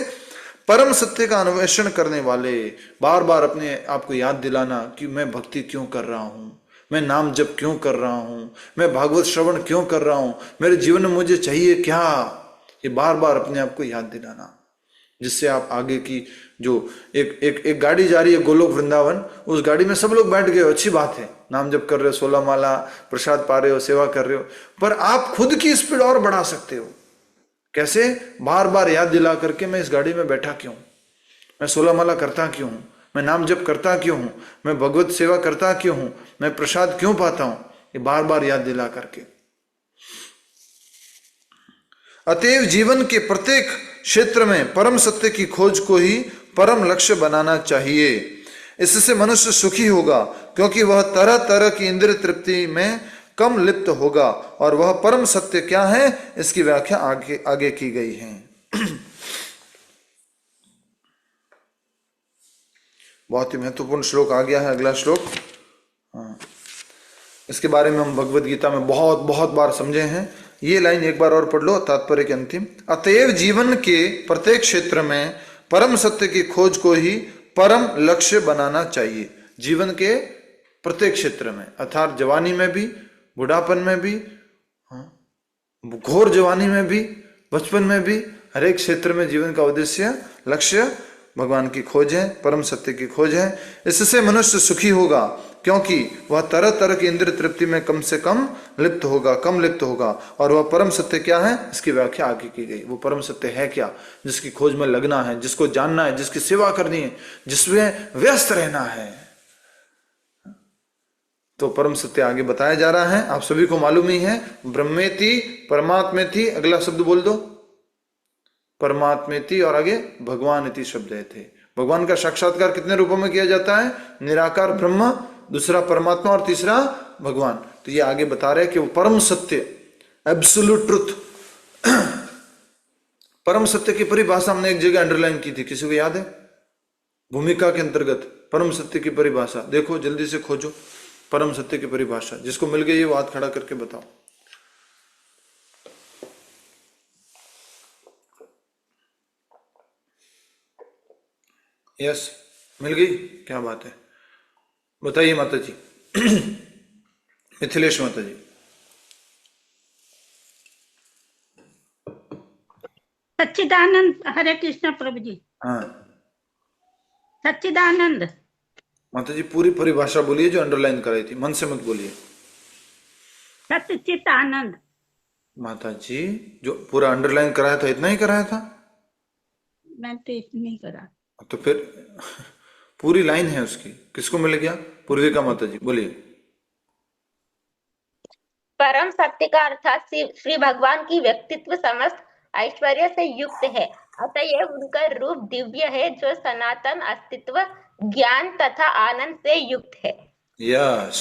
परम सत्य का अन्वेषण करने वाले, बार बार अपने आप को याद दिलाना कि मैं भक्ति क्यों कर रहा हूं, मैं नाम जप क्यों कर रहा हूं, मैं भागवत श्रवण क्यों कर रहा हूं, मेरे जीवन में मुझे चाहिए क्या, ये बार बार अपने आप को याद दिलाना, जिससे आप आगे की जो एक गाड़ी जा रही है गोलोक वृंदावन, उस गाड़ी में सब लोग बैठ गए, अच्छी बात है, नाम जप कर रहे हो, 16 माला प्रसाद पा रहे हो, सेवा कर रहे हो, पर आप खुद की स्पीड और बढ़ा सकते हो। कैसे? बार बार याद दिला करके मैं इस गाड़ी में बैठा क्यों, मैं 16 माला करता क्यों हूं, मैं नाम जप करता क्यों हूं, मैं भगवत सेवा करता क्यों हूं, मैं प्रसाद क्यों पाता हूं, ये बार बार याद दिला करके। अतएव जीवन के प्रत्येक क्षेत्र में परम सत्य की खोज को ही परम लक्ष्य बनाना चाहिए। इससे मनुष्य सुखी होगा, क्योंकि वह तरह तरह की इंद्रिय तृप्ति में कम लिप्त होगा, और वह परम सत्य क्या है इसकी व्याख्या आगे की गई है। बहुत ही महत्वपूर्ण श्लोक आ गया है अगला श्लोक। हाँ, इसके बारे में हम भगवत गीता में बहुत बहुत बार समझे हैं। ये लाइन एक बार और पढ़ लो, तात्पर्य के अंतिम। अतएव जीवन के प्रत्येक क्षेत्र में परम सत्य की खोज को ही परम लक्ष्य बनाना चाहिए। जीवन के प्रत्येक क्षेत्र में, अर्थात जवानी में भी, बुढ़ापन में भी, घोर जवानी में भी, बचपन में भी, हर एक क्षेत्र में जीवन का उद्देश्य, लक्ष्य भगवान की खोज है, परम सत्य की खोज है। इससे मनुष्य सुखी होगा, क्योंकि वह तरह तरह की इंद्रिय तृप्ति में कम से कम लिप्त होगा। और वह परम सत्य क्या है, इसकी व्याख्या आगे की गई। वो परम सत्य है क्या, जिसकी खोज में लगना है, जिसको जानना है, जिसकी सेवा करनी है, जिसमें व्यस्त रहना है, तो परम सत्य आगे बताया जा रहा है। आप सभी को मालूम ही है, ब्रह्मेति परमात्मेति, अगला शब्द बोल दो, परमात्मेति, और आगे भगवान इति शब्द थे। भगवान का साक्षात्कार कितने रूपों में किया जाता है, निराकार ब्रह्म, दूसरा परमात्मा और तीसरा भगवान। तो ये आगे बता रहे हैं कि वो परम सत्य, एब्सोल्यूट ट्रुथ, परम सत्य की परिभाषा हमने एक जगह अंडरलाइन की थी, किसी को याद है? भूमिका के अंतर्गत परम सत्य की परिभाषा देखो, जल्दी से खोजो परम सत्य की परिभाषा। जिसको मिल गई वो हाथ खड़ा करके बताओ। यस, मिल गई, क्या बात है, बताइए माता जी। मिथिलेश माता जी। सच्चिदानंद, हरे कृष्ण प्रभु जी। हाँ सच्चिदानंद माता जी, पूरी परिभाषा बोलिए जो अंडरलाइन कराई थी, मन से मत बोलिए। सच्चित आनंद। माता जी, जो पूरा अंडरलाइन कराया था इतना ही कराया था? मैं तो नहीं करा। तो फिर पूरी लाइन है उसकी, किसको मिल गया? पूर्विका माता जी बोलिए। परम सत्य का अर्थात श्री भगवान की व्यक्तित्व समस्त ऐश्वर्य से युक्त है, अतएव उनका रूप दिव्य है, जो सनातन अस्तित्व, ज्ञान तथा आनंद से युक्त है। यस,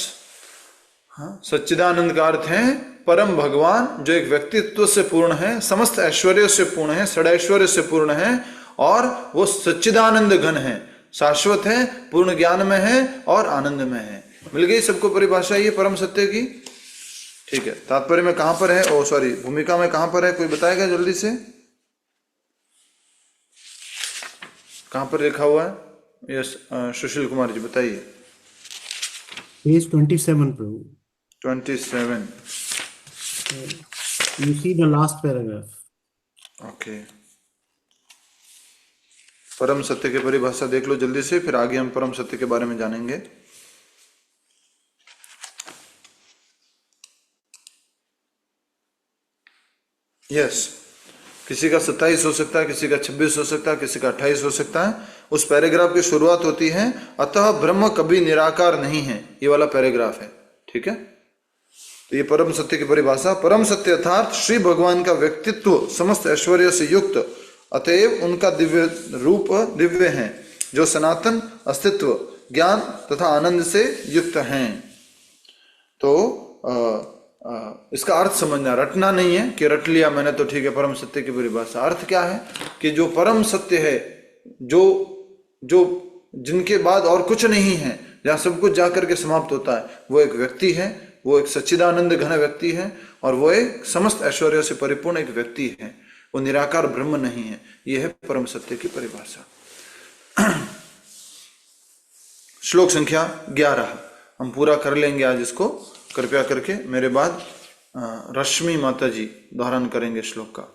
हाँ, सच्चिदानंद का अर्थ है परम भगवान, जो एक व्यक्तित्व से पूर्ण है, समस्त ऐश्वर्य से पूर्ण है, षडैश्वर्य से पूर्ण है, और वो सच्चिदानंद घन है, शाश्वत है, पूर्ण ज्ञान में है और आनंद में है। मिल गई सबको परिभाषा ये परम सत्य की? ठीक है, तात्पर्य में कहां पर है, ओ सॉरी, भूमिका में कहां पर है, कोई बताएगा जल्दी से? कहां पर लिखा हुआ है? यस, सुशील कुमार जी बताइए। Page 27, Prabhu. 27, You see the last paragraph. Okay. परम सत्य की परिभाषा देख लो जल्दी से, फिर आगे हम परम सत्य के बारे में जानेंगे। यस, किसी का 27 हो सकता है, किसी का 26 हो सकता है, किसी का 28 हो सकता है। उस पैराग्राफ की शुरुआत होती है, अतः ब्रह्म कभी निराकार नहीं है, ये वाला पैराग्राफ है, ठीक है। तो ये परम सत्य की परिभाषा, परम सत्य अर्थात श्री भगवान का व्यक्तित्व समस्त ऐश्वर्य से युक्त, अतएव उनका दिव्य रूप दिव्य है, जो सनातन अस्तित्व, ज्ञान तथा आनंद से युक्त हैं। तो इसका अर्थ समझना, रटना नहीं है कि रट लिया मैंने तो ठीक है परम सत्य की परिभाषा। अर्थ क्या है कि जो परम सत्य है, जो जिनके बाद और कुछ नहीं है, जहां सब कुछ जाकर के समाप्त होता है, वो एक व्यक्ति है, वो एक सच्चिदानंद घन व्यक्ति है, और वो एक समस्त ऐश्वर्य से परिपूर्ण एक व्यक्ति है, वो निराकार ब्रह्म नहीं है। यह है परम सत्य की परिभाषा। श्लोक संख्या 11 हम पूरा कर लेंगे आज इसको, कृपया करके मेरे बाद रश्मि माता जी दोहरान करेंगे श्लोक का।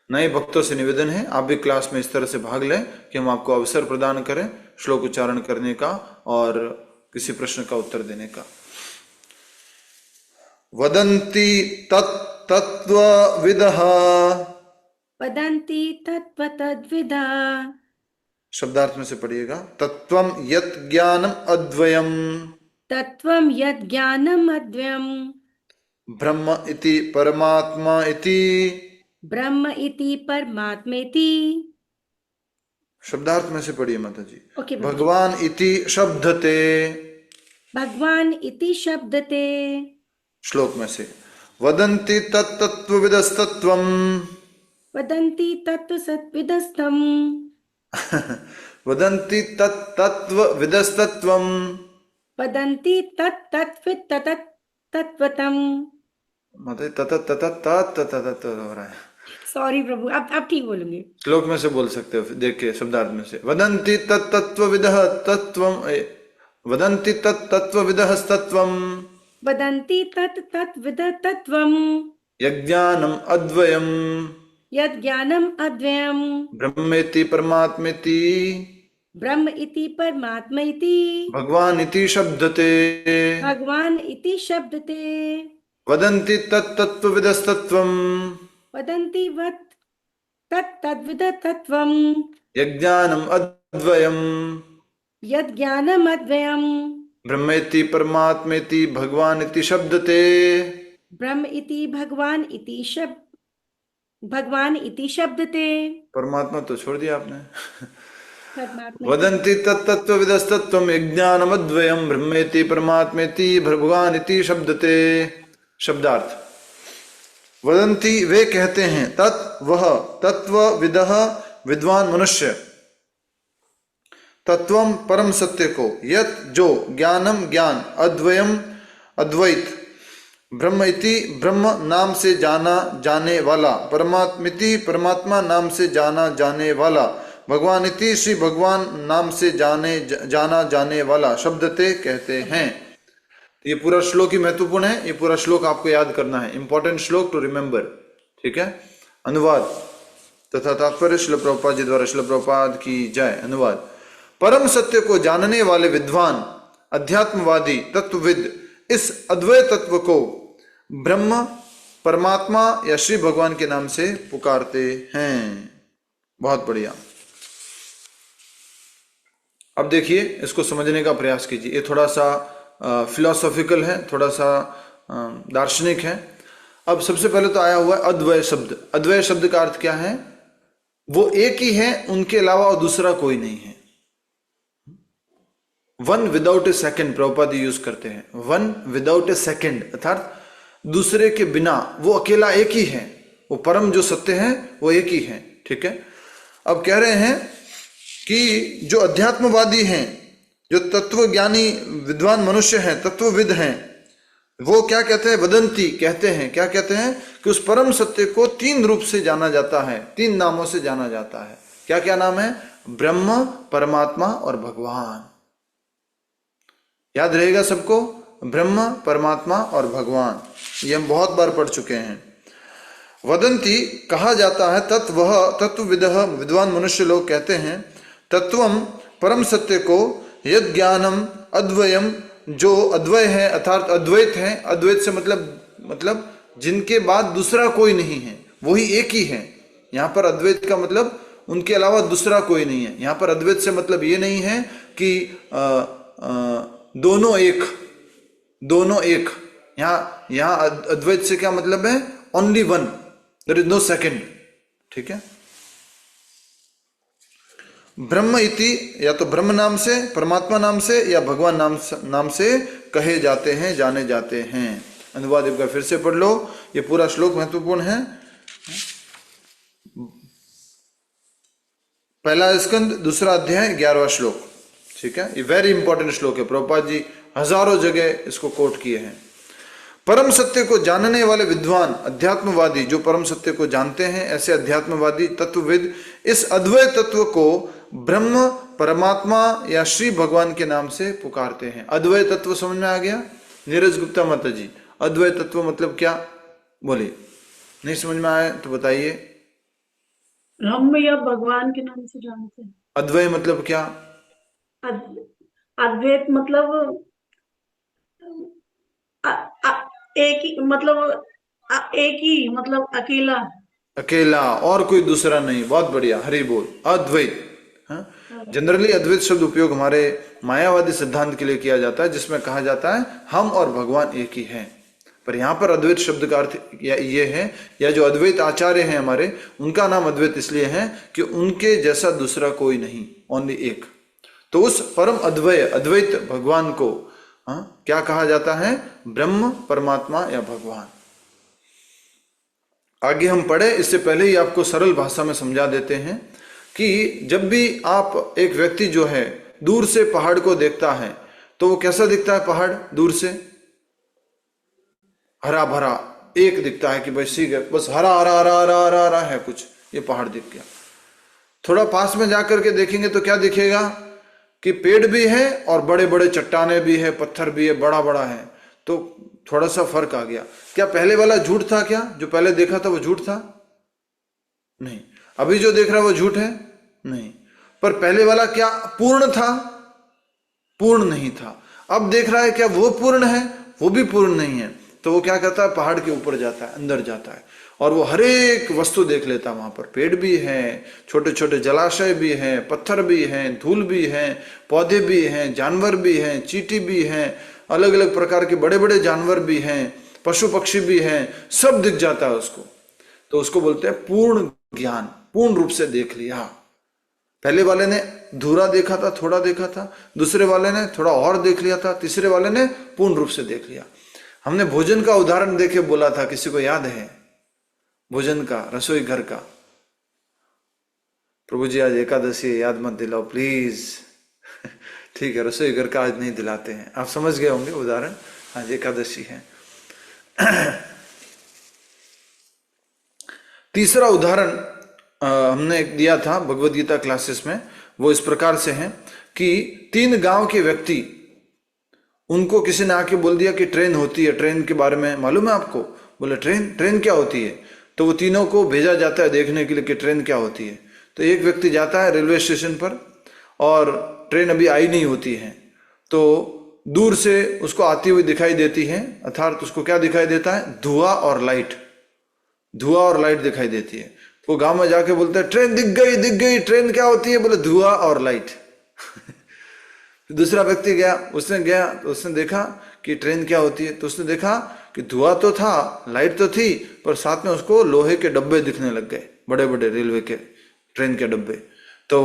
नए भक्तों से निवेदन है, आप भी क्लास में इस तरह से भाग लें कि हम आपको अवसर प्रदान करें श्लोक उच्चारण करने का और किसी प्रश्न का उत्तर देने का। वदन्ति तत्त्वविदः, वदन्ति तत्त्वतद्विदा, शब्दार्थ में से पढ़िएगा। तत्त्वं यत् ज्ञानम अद्वयम्, तत्त्वं यद् ज्ञानम् अद्वयम्, ब्रह्म इति परमात्मा इति, ब्रह्म इति परमात्मेति। शब्दार्थ में से पढ़िए माता जी। ओके, भगवान इति शब्दते, भगवान इति शब्दते। श्लोक में से वदन्ति तत्तत्त्वविदस्तत्त्वम्, वदन्ति तत्त्वसत्विदस्तम्, वदन्ति तत् तत्त्वविदस्तत्त्वम्। वदन्ति तत् तत्वित् ततत् तत्वतम्। मतलब तत हो रहा है। सॉरी प्रभु, अब ठीक बोलूंगी। श्लोक में से बोल सकते हो, देख के शब्दार्थ में से। वदन्ति तत् तत्त्वविदः तत्त्वम्, वदन्ति तत् तत्त्वविदः तत्त्वम्। वदन्ति तत् तत्विद तत्त्वम्। यज्ञानम् अद्वयम् यद् ज्ञानम् अद्वयम्। ब्रह्मेति परमात्मेति ब्रह्म इति परमात्मा इति भगवान इति शब्दते। भगवान इति शब्दते। वदन्ति तत् तत्त्वविदस्तत्त्वम्। वदन्ति वत् तत् तद्विद तत्त्वम्। यज्ञानम् अद्वयम् यद् ज्ञानम् अद्वयम्। ब्रह्मेति परमात्मेति भगवान इति शब्दते। ब्रह्म इति भगवान इति शब्दते। परमात्मा तो छोड़ दिया आपने। परमात्मा वदन्ति तत्तत्त्वविदस्तत्त्वम् यज्ञानमद्वयम् ब्रह्मेति परमात्मेति भगवान इति शब्दते। शब्दार्थ। वदन्ति वे कहते हैं, तत् वह, तत्त्वविदः विद्वान मनुष्य, तत्वम परम सत्य को, यत जो, ज्ञानम ज्ञान, अद्वयम अद्वैत, ब्रह्म इति ब्रह्म नाम से जाना जाने वाला, परमात्मिति परमात्मा नाम से जाना जाने वाला, भगवान इति श्री भगवान नाम से जाना जाने वाला शब्दते कहते हैं। ये पूरा श्लोक ही महत्वपूर्ण है। ये पूरा श्लोक आपको याद करना है, इंपॉर्टेंट श्लोक टू रिमेंबर। ठीक है। अनुवाद तथा तात्पर्य श्रील प्रभुपाद जी द्वारा। श्रील प्रभुपाद की जय। अनुवाद। परम सत्य को जानने वाले विद्वान, अध्यात्मवादी, तत्वविद इस अद्वैत तत्व को ब्रह्म, परमात्मा या श्री भगवान के नाम से पुकारते हैं। बहुत बढ़िया। अब देखिए, इसको समझने का प्रयास कीजिए। ये थोड़ा सा फिलोसॉफिकल है, थोड़ा सा दार्शनिक है। अब सबसे पहले तो आया हुआ है अद्वय शब्द। अद्वय शब्द का अर्थ क्या है? वो एक ही है, उनके अलावा और दूसरा कोई नहीं है। वन विदाउट ए सेकेंड प्रभुपाद यूज करते हैं। वन विदाउट ए सेकेंड, अर्थात दूसरे के बिना वो अकेला एक ही है। वो परम जो सत्य है वो एक ही है। ठीक है। अब कह रहे हैं कि जो अध्यात्मवादी हैं, जो तत्व ज्ञानी विद्वान मनुष्य हैं, तत्वविद हैं, वो क्या कहते हैं? वदंती कहते हैं। क्या कहते हैं? कि उस परम सत्य को तीन रूप से जाना जाता है, तीन नामों से जाना जाता है। क्या क्या नाम है? ब्रह्म, परमात्मा और भगवान। याद रहेगा सबको? ब्रह्म, परमात्मा और भगवान। ये हम बहुत बार पढ़ चुके हैं। वदंती कहा जाता है, तत्वविदः विद्वान मनुष्य लोग कहते हैं, तत्वम परम सत्य को, यद ज्ञानम अद्वयम जो अद्वय है, अर्थात अद्वैत है। अद्वैत से मतलब जिनके बाद दूसरा कोई नहीं है, वही एक ही है। यहाँ पर अद्वैत का मतलब उनके अलावा दूसरा कोई नहीं है। यहाँ पर अद्वैत से मतलब ये नहीं है कि दोनों एक। यहाँ अद्वैत से क्या मतलब है? Only one, there is no second. ठीक है। ब्रह्म इति या तो ब्रह्म नाम से, परमात्मा नाम से या भगवान नाम से कहे जाते हैं, जाने जाते हैं। अनुवाद एक बार फिर से पढ़ लो, ये पूरा श्लोक महत्वपूर्ण है। पहला स्कंद, दूसरा अध्याय, 11वां श्लोक। ठीक है। ये वेरी इंपॉर्टेंट श्लोक है। प्रभुपाद जी हजारों जगह इसको कोट किए हैं। परम सत्य को जानने वाले विद्वान, अध्यात्मवादी जो परम सत्य को जानते हैं, ऐसे अध्यात्मवादी तत्वविद इस अद्वैत तत्व को ब्रह्म, परमात्मा या श्री भगवान के नाम से पुकारते हैं। अद्वैत तत्व समझ में आ गया? नीरज गुप्ता माता जी, अद्वैत तत्व मतलब क्या? बोलिए। नहीं समझ में आया तो बताइए। ब्रह्म या भगवान के नाम से जानते हैं। अद्वैत मतलब क्या? अद्वैत मतलब एक ही, मतलब अकेला और कोई दूसरा नहीं। बहुत बढ़िया, हरि बोल। अद्वैत। जनरली अद्वैत शब्द उपयोग हमारे मायावादी सिद्धांत के लिए किया जाता है, जिसमें कहा जाता है हम और भगवान एक ही हैं। पर यहाँ पर अद्वैत शब्द का अर्थ ये है, या जो अद्वैत आचार्य हैं हमारे, उनका नाम अद्वैत इसलिए है कि उनके जैसा दूसरा कोई नहीं, ओनली एक। तो उस परम अद्वैत भगवान को क्या कहा जाता है? ब्रह्म, परमात्मा या भगवान। आगे हम पढ़े, इससे पहले ही आपको सरल भाषा में समझा देते हैं कि जब भी आप एक व्यक्ति जो है दूर से पहाड़ को देखता है तो वो कैसा दिखता है? पहाड़ दूर से हरा भरा एक दिखता है कि बस ठीक है, बस हरा हरा हरा हरा हरा हरा है कुछ, ये पहाड़ दिख गया। थोड़ा पास में जाकर के देखेंगे तो क्या दिखेगा कि पेड़ भी है और बड़े बड़े चट्टाने भी है, पत्थर भी है, बड़ा बड़ा है। तो थोड़ा सा फर्क आ गया। क्या पहले वाला झूठ था? क्या जो पहले देखा था वो झूठ था? नहीं। अभी जो देख रहा है वो झूठ है? नहीं। पर पहले वाला क्या पूर्ण था? पूर्ण नहीं था। अब देख रहा है क्या वो पूर्ण है? वो भी पूर्ण नहीं है। तो वो क्या करता है? पहाड़ के ऊपर जाता है, अंदर जाता है और वो हर एक वस्तु देख लेता है। वहां पर पेड़ भी है, छोटे छोटे जलाशय भी हैं, पत्थर भी हैं, धूल भी है, पौधे भी हैं, जानवर भी हैं, चींटी भी हैं, अलग अलग प्रकार के बड़े बड़े जानवर भी हैं, पशु पक्षी भी हैं, सब दिख जाता है उसको। तो उसको बोलते हैं पूर्ण ज्ञान, पूर्ण रूप से देख लिया। पहले वाले ने धूरा देखा था, थोड़ा देखा था, दूसरे वाले ने थोड़ा और देख लिया था, तीसरे वाले ने पूर्ण रूप से देख लिया। हमने भोजन का उदाहरण देके बोला था, किसी को याद है? भोजन का, रसोई घर का। प्रभु जी आज एकादशी है, याद मत दिलाओ प्लीज। ठीक है, रसोई घर का आज नहीं दिलाते हैं। आप समझ गए होंगे उदाहरण, आज एकादशी है। तीसरा उदाहरण हमने एक दिया था भगवद गीता क्लासेस में, वो इस प्रकार से है कि 3 गांव के व्यक्ति, उनको किसी ने आके बोल दिया कि ट्रेन होती है, ट्रेन के बारे में मालूम है आपको? बोले ट्रेन क्या होती है? तो वो तीनों को भेजा जाता है देखने के लिए कि ट्रेन क्या होती है। तो एक व्यक्ति जाता है रेलवे स्टेशन पर और ट्रेन अभी आई नहीं होती है, तो दूर से उसको आती हुई दिखाई देती है, अर्थात उसको क्या दिखाई देता है? धुआं और लाइट, धुआं और लाइट दिखाई देती है। वो गांव में जाके बोलते हैं ट्रेन दिख गई। ट्रेन क्या होती है? बोले धुआं और लाइट। दूसरा व्यक्ति गया, तो उसने देखा कि ट्रेन क्या होती है। तो उसने देखा कि धुआं तो था, लाइट तो थी, पर साथ में उसको लोहे के डब्बे दिखने लग गए, बड़े बड़े रेलवे के, ट्रेन के डब्बे। तो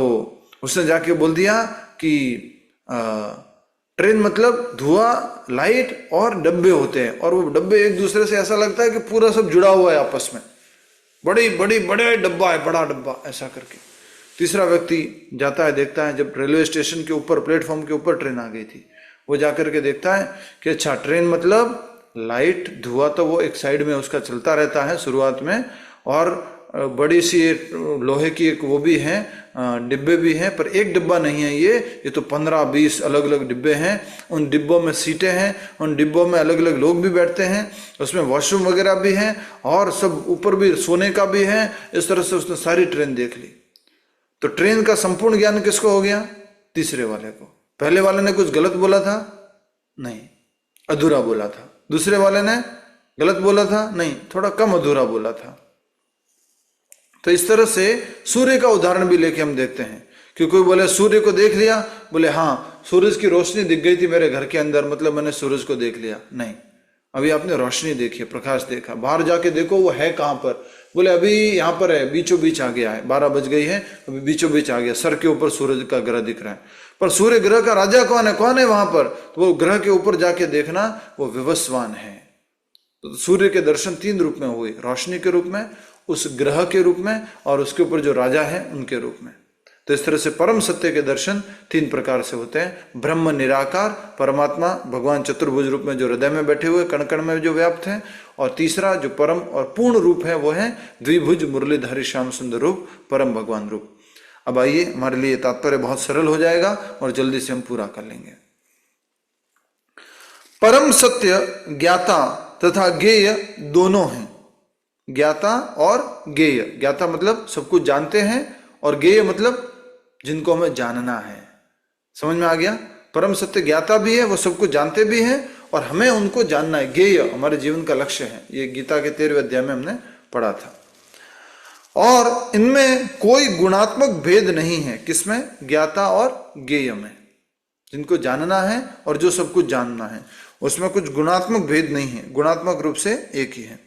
उसने जाके बोल दिया कि ट्रेन मतलब धुआं, लाइट और डब्बे होते हैं, और वो डब्बे एक दूसरे से ऐसा लगता है कि पूरा सब जुड़ा हुआ है आपस में, बड़े डब्बा है, बड़ा डब्बा, ऐसा करके। तीसरा व्यक्ति जाता है, देखता है, जब रेलवे स्टेशन के ऊपर, प्लेटफॉर्म के ऊपर ट्रेन आ गई थी, वो जाकर के देखता है कि अच्छा ट्रेन मतलब लाइट, धुआं तो वो एक साइड में उसका चलता रहता है शुरुआत में, और बड़ी सी लोहे की एक वो भी है, डिब्बे भी हैं, पर एक डिब्बा नहीं है ये तो 15-20 अलग अलग डिब्बे हैं। उन डिब्बों में सीटें हैं, उन डिब्बों में अलग अलग लोग भी बैठते हैं, उसमें वॉशरूम वगैरह भी हैं, और सब ऊपर भी सोने का भी है। इस तरह से उसने सारी ट्रेन देख ली। तो ट्रेन का संपूर्ण ज्ञान किसको हो गया? तीसरे वाले को। पहले वाले ने कुछ गलत बोला था? नहीं, अधूरा बोला था। दूसरे वाले ने गलत बोला था? नहीं, थोड़ा कम अधूरा बोला था। तो इस तरह से सूर्य का उदाहरण भी लेके हम देखते हैं कि कोई बोले सूर्य को देख लिया, बोले हाँ सूरज की रोशनी दिख गई थी मेरे घर के अंदर, मतलब मैंने सूरज को देख लिया। नहीं, अभी आपने रोशनी देखी, प्रकाश देखा। बाहर जाके देखो वो है कहाँ पर? बोले अभी यहाँ पर है, बीचों बीच आ गया है, 12 बज गई है, अभी बीचों बीच आ गया, सर के ऊपर सूरज का ग्रह दिख रहा है। पर सूर्य ग्रह का राजा कौन है वहां पर? तो वो ग्रह के ऊपर जाके देखना, वो विवस्वान है। तो सूर्य के दर्शन 3 रूप में हुए, रोशनी के रूप में, उस ग्रह के रूप में, और उसके ऊपर जो राजा है उनके रूप में। तो इस तरह से परम सत्य के दर्शन 3 प्रकार से होते हैं। ब्रह्म निराकार, परमात्मा भगवान चतुर्भुज रूप में जो हृदय में बैठे हुए, कण कण में जो व्याप्त है, और तीसरा जो परम और पूर्ण रूप है वो है द्विभुज मुरलीधारी श्याम सुंदर रूप, परम भगवान रूप। अब आइए, हमारे लिए तात्पर्य बहुत सरल हो जाएगा और जल्दी से हम पूरा कर लेंगे। परम सत्य ज्ञाता तथा ज्ञेय दोनों हैं। ज्ञाता और ज्ञेय। ज्ञाता मतलब सब कुछ जानते हैं, और ज्ञेय मतलब जिनको हमें जानना है। समझ में आ गया? परम सत्य ज्ञाता भी है, वो सब कुछ जानते भी हैं, और हमें उनको जानना है। ज्ञेय हमारे जीवन का लक्ष्य है। ये गीता के 13वें अध्याय में हमने पढ़ा था। और इनमें कोई गुणात्मक भेद नहीं है। किसमें? ज्ञाता और ज्ञेय में। जिनको जानना है और जो सब कुछ जानना है, उसमें कुछ गुणात्मक भेद नहीं है, गुणात्मक रूप से एक ही है।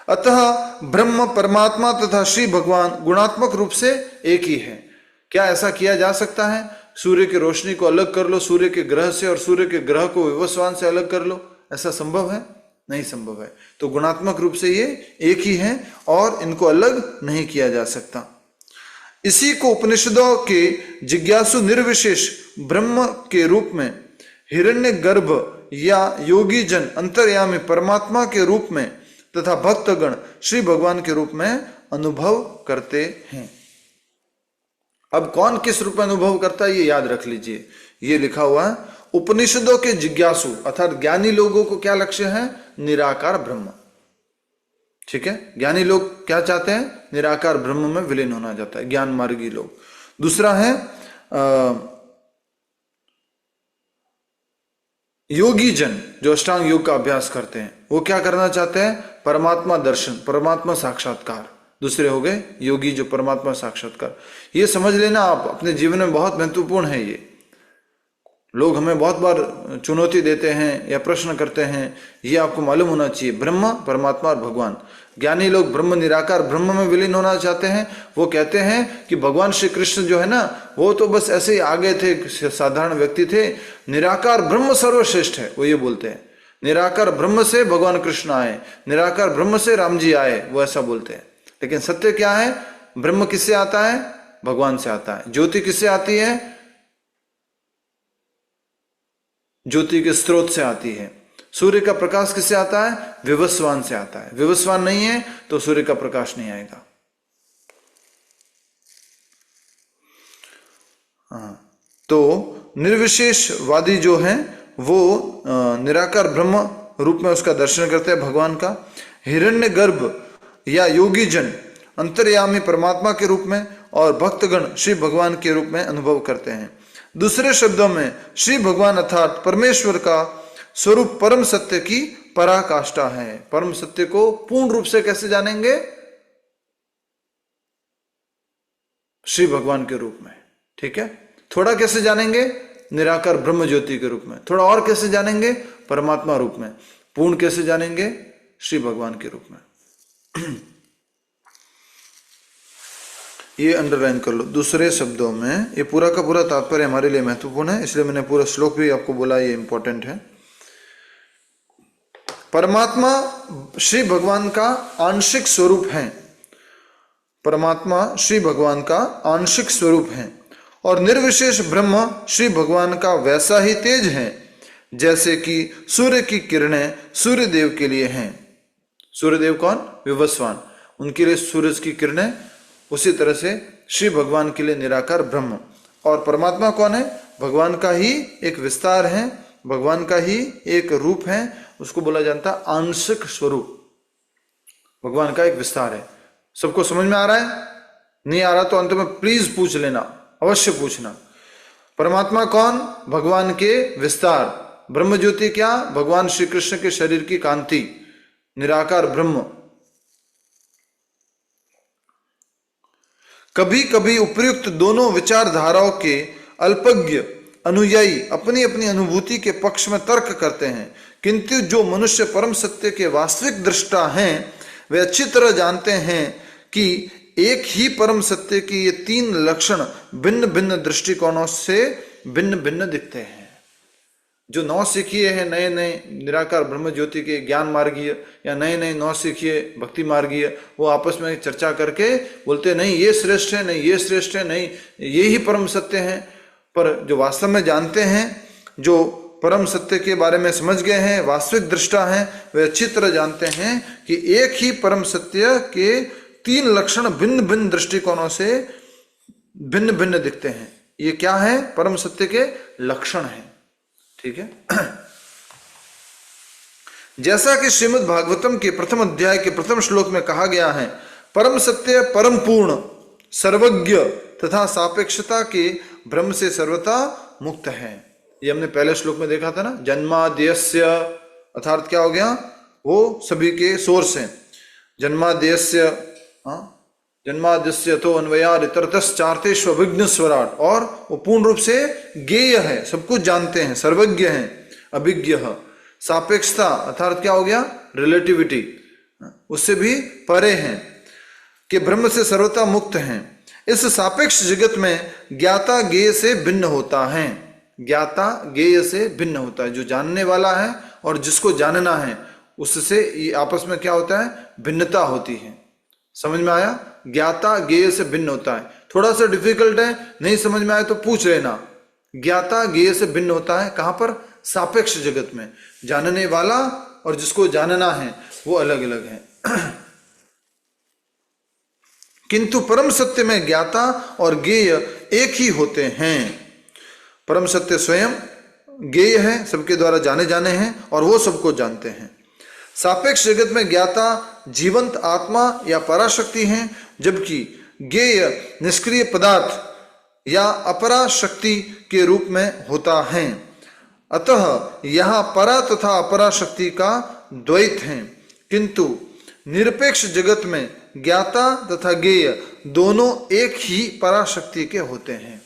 अतः ब्रह्म, परमात्मा तथा श्री भगवान गुणात्मक रूप से एक ही है। क्या ऐसा किया जा सकता है? सूर्य की रोशनी को अलग कर लो सूर्य के ग्रह से, और सूर्य के ग्रह को विवस्वान से अलग कर लो? ऐसा संभव है? नहीं संभव है। तो गुणात्मक रूप से ये एक ही है और इनको अलग नहीं किया जा सकता। इसी को उपनिषदों के जिज्ञासु निर्विशेष ब्रह्म के रूप में, हिरण्यगर्भ या योगी जन अंतर्यामी परमात्मा के रूप में तथा भक्तगण श्री भगवान के रूप में अनुभव करते हैं। अब कौन किस रूप में अनुभव करता है ये याद रख लीजिए। ये लिखा हुआ है उपनिषदों के जिज्ञासु अर्थात ज्ञानी लोगों को क्या लक्ष्य है? निराकार ब्रह्म। ठीक है, ज्ञानी लोग क्या चाहते हैं? निराकार ब्रह्म में विलीन होना चाहता है, ज्ञान मार्गी लोग। दूसरा है योगी जन जो अष्टांग योग का अभ्यास करते हैं, वो क्या करना चाहते हैं? परमात्मा दर्शन, परमात्मा साक्षात्कार। दूसरे हो गए योगी जो परमात्मा साक्षात्कार। ये समझ लेना आप अपने जीवन में बहुत महत्वपूर्ण है। ये लोग हमें बहुत बार चुनौती देते हैं या प्रश्न करते हैं, ये आपको मालूम होना चाहिए। ब्रह्म, परमात्मा और भगवान। ज्ञानी लोग ब्रह्म, निराकार ब्रह्म में विलीन होना चाहते हैं। वो कहते हैं कि भगवान श्री कृष्ण जो है ना, वो तो बस ऐसे ही आगे थे, साधारण व्यक्ति थे, निराकार ब्रह्म सर्वश्रेष्ठ है, वो ये बोलते हैं। निराकार ब्रह्म से भगवान कृष्ण आए, निराकार ब्रह्म से राम जी आए, वो ऐसा बोलते हैं। लेकिन सत्य क्या है? ब्रह्म किससे आता है? भगवान से आता है। ज्योति किससे आती है? ज्योति के स्रोत से आती है। सूर्य का प्रकाश किससे आता है? विवस्वान से आता है। विवस्वान नहीं है तो सूर्य का प्रकाश नहीं आएगा। तो निर्विशेषवादी जो है वो निराकार ब्रह्म रूप में उसका दर्शन करते हैं, भगवान का। हिरण्यगर्भ या योगी जन अंतर्यामी परमात्मा के रूप में और भक्तगण श्री भगवान के रूप में अनुभव करते हैं। दूसरे शब्दों में श्री भगवान अर्थात परमेश्वर का स्वरूप परम सत्य की पराकाष्ठा है। परम सत्य को पूर्ण रूप से कैसे जानेंगे? श्री भगवान के रूप में। ठीक है, थोड़ा कैसे जानेंगे? निराकार ब्रह्म ज्योति के रूप में। थोड़ा और कैसे जानेंगे? परमात्मा रूप में। पूर्ण कैसे जानेंगे? श्री भगवान के रूप में। ये अंडरलाइन कर लो। दूसरे शब्दों में ये पूरा का पूरा तात्पर्य हमारे लिए महत्वपूर्ण है, इसलिए मैंने पूरा श्लोक भी आपको बोला, ये इंपॉर्टेंट है। परमात्मा श्री भगवान का आंशिक स्वरूप है। परमात्मा श्री भगवान का आंशिक स्वरूप है और निर्विशेष ब्रह्म श्री भगवान का वैसा ही तेज है जैसे कि सूर्य की किरणें सूर्यदेव के लिए हैं। सूर्यदेव कौन? विवस्वान। उनके लिए सूरज की किरणें, उसी तरह से श्री भगवान के लिए निराकार ब्रह्म। और परमात्मा कौन है? भगवान का ही एक विस्तार है, भगवान का ही एक रूप है, उसको बोला जाता है आंशिक स्वरूप। भगवान का एक विस्तार है। सबको समझ में आ रहा है? नहीं आ रहा तो अंत में प्लीज पूछ लेना, अवश्य पूछना। परमात्मा कौन? भगवान के विस्तार। ब्रह्म ज्योति क्या? भगवान श्री कृष्ण के शरीर की कांति, निराकार ब्रह्म। कभी कभी उपयुक्त दोनों विचारधाराओं के अल्पज्ञ अनुयायी अपनी अपनी अनुभूति के पक्ष में तर्क करते हैं, किंतु जो मनुष्य परम सत्य के वास्तविक दृष्टा हैं वे अच्छी तरह जानते हैं कि एक ही परम सत्य की ये तीन लक्षण भिन्न भिन्न दृष्टिकोणों से भिन्न भिन्न दिखते हैं। जो नौसिखिए हैं, नए नए निराकार ब्रह्म ज्योति के ज्ञान मार्गीय या नए नए नौसिखिए भक्ति मार्गीय, वो आपस में चर्चा करके बोलते नहीं ये श्रेष्ठ है, नहीं ये श्रेष्ठ है, नहीं ये ही परम सत्य है। पर जो वास्तव में जानते हैं, जो परम सत्य के बारे में समझ गए हैं, वास्तविक दृष्टा हैं, वे अच्छी तरह जानते हैं कि एक ही परम सत्य के तीन लक्षण भिन्न भिन्न दृष्टिकोणों से भिन्न भिन्न दिखते हैं। ये क्या है? परम सत्य के लक्षण हैं। ठीक है। जैसा कि श्रीमद् भागवतम के प्रथम अध्याय के प्रथम श्लोक में कहा गया है, परम सत्य परम पूर्ण सर्वज्ञ तथा सापेक्षता के ब्रह्म से सर्वथा मुक्त है। ये हमने पहले श्लोक में देखा था ना। जन्माद्यस्य अर्थात क्या हो गया? वो सभी के सोर्स हैं। जन्माद्यस्य जन्माद्यस्य तो अन्वयाद इतरतश्चार्थेष्व अभिज्ञ स्वराट, और वो पूर्ण रूप से ज्ञेय है, सब कुछ जानते हैं, सर्वज्ञ हैं, अभिज्ञ। सापेक्षता अर्थात क्या हो गया? रिलेटिविटी, उससे भी परे हैं, कि ब्रह्म से सर्वथा मुक्त हैं। इस सापेक्ष जगत में ज्ञाता ज्ञेय से भिन्न होता है। ज्ञाता ज्ञेय से भिन्न होता है। जो जानने वाला है और जिसको जानना है, उससे ये आपस में क्या होता है? भिन्नता होती है। समझ में आया? ज्ञाता ज्ञेय से भिन्न होता है। थोड़ा सा डिफिकल्ट है, नहीं समझ में आए तो पूछ लेना। ज्ञाता ज्ञेय से भिन्न होता है, कहां पर? सापेक्ष जगत में। जानने वाला और जिसको जानना है वो अलग अलग है। किंतु परम सत्य में ज्ञाता और ज्ञेय एक ही होते हैं। परम सत्य स्वयं ज्ञेय है, सबके द्वारा जाने जाने हैं और वो सबको जानते हैं। सापेक्ष जगत में ज्ञाता जीवंत आत्मा या पराशक्ति हैं, जबकि ज्ञेय निष्क्रिय पदार्थ या अपरा शक्ति के रूप में होता है। अतः यहाँ परा तथा अपरा शक्ति का द्वैत है, किंतु निरपेक्ष जगत में ज्ञाता तथा ज्ञेय दोनों एक ही पराशक्ति के होते हैं।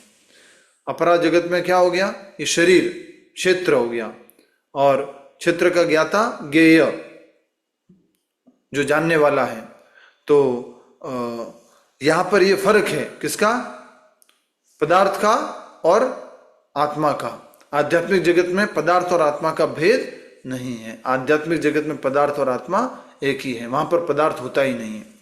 अपरा जगत में क्या हो गया? ये शरीर क्षेत्र हो गया, और क्षेत्र का ज्ञाता ज्ञेय जो जानने वाला है। तो यहां पर ये फर्क है, किसका? पदार्थ का और आत्मा का। आध्यात्मिक जगत में पदार्थ और आत्मा का भेद नहीं है। आध्यात्मिक जगत में पदार्थ और आत्मा एक ही है, वहां पर पदार्थ होता ही नहीं है।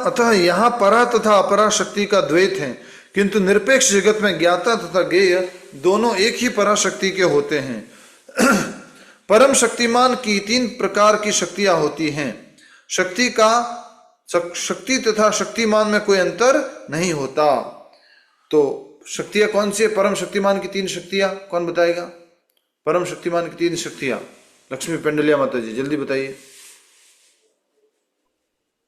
अतः यहां परा तथा अपरा शक्ति का द्वैत है, किंतु निरपेक्ष जगत में ज्ञाता तथा ज्ञेय दोनों एक ही पराशक्ति के होते हैं। परम शक्तिमान की 3 प्रकार की शक्तियां होती हैं। शक्ति तथा शक्तिमान में कोई अंतर नहीं होता। तो शक्तियां कौन सी है? परम शक्तिमान की 3 शक्तियां कौन बताएगा? परम शक्तिमान की 3 शक्तियां, लक्ष्मी पेंडलिया माता जी जल्दी बताइए।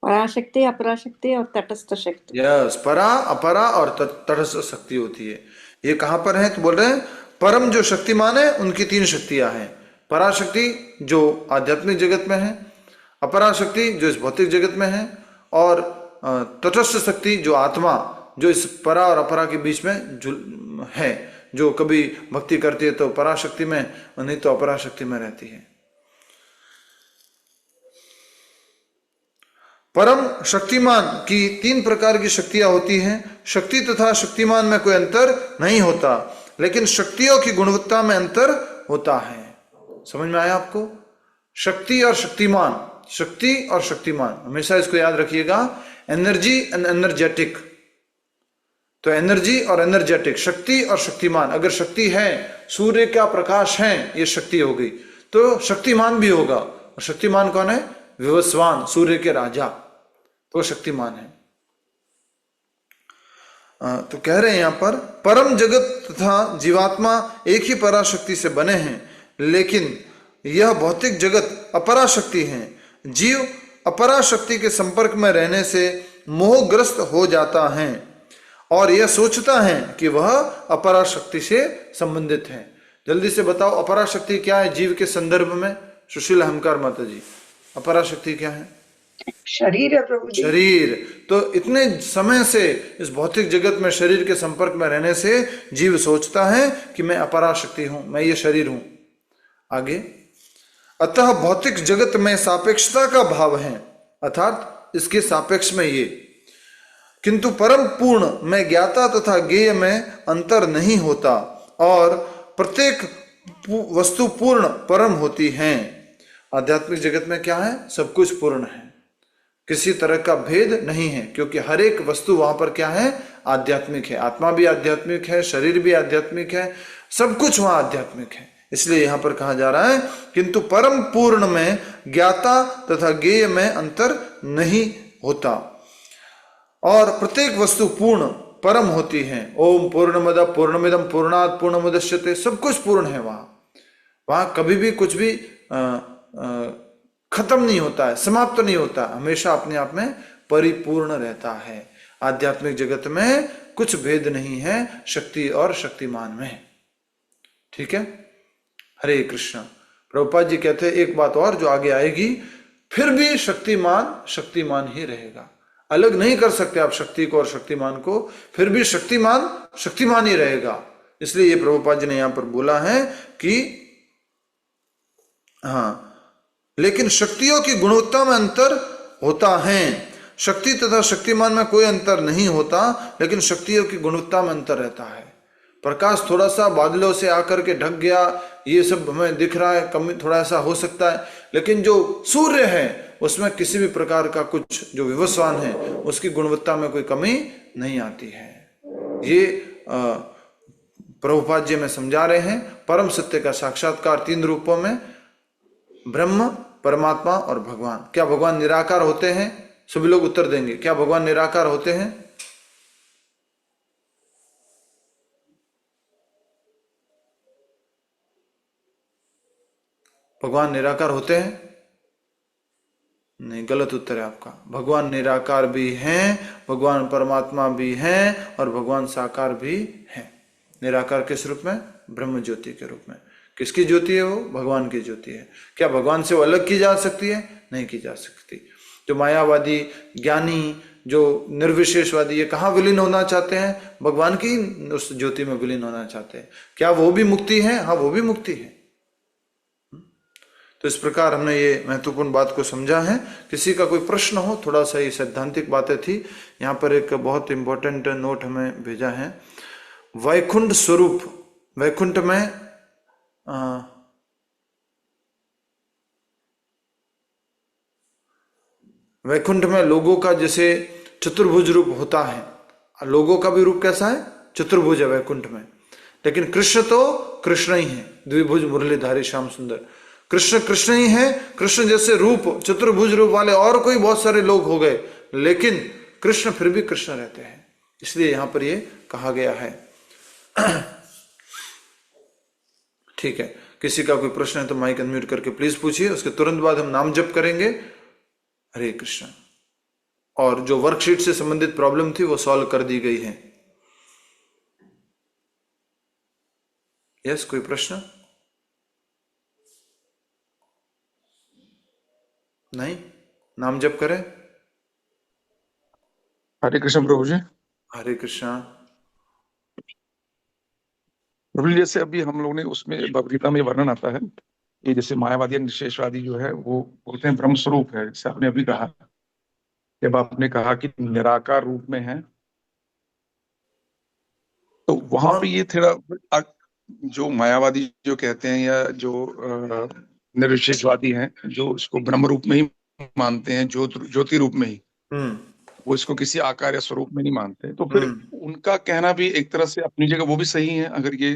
पराशक्ति, अपराशक्ति और तटस्थ शक्ति। यस, परा अपरा और तटस्थ शक्ति होती है। ये कहां पर है? तो बोल रहे हैं परम जो शक्तिमान है उनकी 3 शक्तियां हैं। पराशक्ति जो आध्यात्मिक जगत में है, अपराशक्ति जो इस भौतिक जगत में है, और तटस्थ शक्ति जो आत्मा जो इस परा और अपरा के बीच में है, जो कभी भक्ति करती है तो पराशक्ति में, नहीं तो अपराशक्ति में रहती है। परम शक्तिमान की 3 प्रकार की शक्तियां होती हैं। शक्ति तथा शक्तिमान में कोई अंतर नहीं होता, लेकिन शक्तियों की गुणवत्ता में अंतर होता है। समझ में आया आपको? शक्ति और शक्तिमान, शक्ति और शक्तिमान, हमेशा इसको याद रखिएगा। Energy and energetic. तो एनर्जी और एनर्जेटिक, शक्ति और शक्तिमान। अगर शक्ति है, सूर्य का प्रकाश है, ये शक्ति हो गई, तो शक्तिमान भी होगा। और शक्तिमान कौन है? विवस्वान, सूर्य के राजा, तो शक्तिमान है। तो कह रहे हैं यहां पर परम जगत तथा जीवात्मा एक ही पराशक्ति से बने हैं, लेकिन यह भौतिक जगत अपराशक्ति है। जीव अपराशक्ति के संपर्क में रहने से मोहग्रस्त हो जाता है और यह सोचता है कि वह अपराशक्ति से संबंधित है। जल्दी से बताओ अपराशक्ति क्या है जीव के संदर्भ में? सुशील अहंकार माता जी, अपराशक्ति क्या है? शरीर है प्रभु जी। शरीर। तो इतने समय से इस भौतिक जगत में शरीर के संपर्क में रहने से जीव सोचता है कि मैं अपराशक्ति हूं, मैं ये शरीर हूं। आगे, अतः भौतिक जगत में सापेक्षता का भाव है, अर्थात इसके सापेक्ष में ये, किंतु परम पूर्ण में ज्ञाता तथा ज्ञेय में अंतर नहीं होता और प्रत्येक वस्तु पूर्ण परम होती है। आध्यात्मिक जगत में क्या है? सब कुछ पूर्ण है, किसी तरह का भेद नहीं है, क्योंकि हर एक वस्तु वहां पर क्या है? आध्यात्मिक है। आत्मा भी आध्यात्मिक है, शरीर भी आध्यात्मिक है, सब कुछ वहां आध्यात्मिक है। इसलिए यहां पर कहा जा रहा है किंतु परम पूर्ण में ज्ञाता तथा ज्ञेय में अंतर नहीं होता और प्रत्येक वस्तु पूर्ण परम होती है। ओम पूर्णमद पूर्णमिदम पूर्णात् पूर्णमुदच्यते, सब कुछ पूर्ण है। वहां कभी भी कुछ भी खत्म नहीं होता है, समाप्त नहीं होता, हमेशा अपने आप में परिपूर्ण रहता है। आध्यात्मिक जगत में कुछ भेद नहीं है शक्ति और शक्तिमान में। ठीक है, हरे कृष्ण। प्रभुपाद जी कहते हैं एक बात और जो आगे आएगी, फिर भी शक्तिमान शक्तिमान ही रहेगा, अलग नहीं कर सकते आप शक्ति को और शक्तिमान को, फिर भी शक्तिमान शक्तिमान ही रहेगा। इसलिए ये प्रभुपाद जी ने यहां पर बोला है कि हाँ, लेकिन शक्तियों की गुणवत्ता में अंतर होता है। शक्ति तथा शक्तिमान में कोई अंतर नहीं होता, लेकिन शक्तियों की गुणवत्ता में अंतर रहता है। प्रकाश थोड़ा सा बादलों से आकर के ढक गया, ये सब हमें दिख रहा है, कमी थोड़ा सा हो सकता है, लेकिन जो सूर्य है उसमें किसी भी प्रकार का कुछ जो विवस्वान है उसकी गुणवत्ता में कोई कमी नहीं आती है। ये प्रभुपाद जी में समझा रहे हैं। परम सत्य का साक्षात्कार 3 रूपों में, ब्रह्म, परमात्मा और भगवान। क्या भगवान निराकार होते हैं? सभी लोग उत्तर देंगे। क्या भगवान निराकार होते हैं? भगवान निराकार होते हैं? नहीं, गलत उत्तर है आपका। भगवान निराकार भी हैं, भगवान परमात्मा भी हैं और भगवान साकार भी हैं। निराकार किस रूप में? ब्रह्म ज्योति के रूप में। किसकी ज्योति है वो? भगवान की ज्योति है। क्या भगवान से वो अलग की जा सकती है? नहीं की जा सकती। जो मायावादी, ज्ञानी, जो निर्विशेषवादी, ये कहाँ विलीन होना चाहते हैं? भगवान की उस ज्योति में विलीन होना चाहते हैं। क्या वो भी मुक्ति है? हाँ, वो भी मुक्ति है। तो इस प्रकार हमने ये महत्वपूर्ण बात को समझा है। किसी का कोई प्रश्न हो, थोड़ा सा ये सैद्धांतिक बातें थी। यहाँ पर एक बहुत इंपॉर्टेंट नोट हमें भेजा है। वैकुंठ स्वरूप, वैकुंठ में वैकुंठ में लोगों का जैसे चतुर्भुज रूप होता है। लोगों का भी रूप कैसा है? चतुर्भुज है वैकुंठ में। लेकिन कृष्ण तो कृष्ण ही है, द्विभुज मुरलीधारी श्याम सुंदर। कृष्ण कृष्ण ही है। कृष्ण जैसे रूप, चतुर्भुज रूप वाले और कोई बहुत सारे लोग हो गए, लेकिन कृष्ण फिर भी कृष्ण रहते हैं। इसलिए यहां पर ये कहा गया है। ठीक है, किसी का कोई प्रश्न है तो माइक अनम्यूट करके प्लीज पूछिए। उसके तुरंत बाद हम नाम जप करेंगे, हरे कृष्ण। और जो वर्कशीट से संबंधित प्रॉब्लम थी वो सॉल्व कर दी गई है। यस, कोई प्रश्न? नहीं? नाम जप करें। हरे कृष्ण प्रभु जी। हरे कृष्णा। प्रभु जी, जैसे अभी हम लोग ने उसमें भगवद गीता में वर्णन आता है कि जैसे मायावादी निशेषवादी जो है वो बोलते हैं ब्रह्म स्वरूप है। जैसे आपने अभी कहा, जब आपने कहा कि निराकार रूप में है, तो वहां पे ये थोड़ा जो मायावादी जो कहते हैं या जो निर्विशेषवादी हैं, जो इसको ब्रह्म रूप में ही मानते हैं, ज्योति रूप में ही, वो इसको किसी आकार या स्वरूप में नहीं मानते। तो फिर उनका कहना भी एक तरह से अपनी जगह वो भी सही है। अगर ये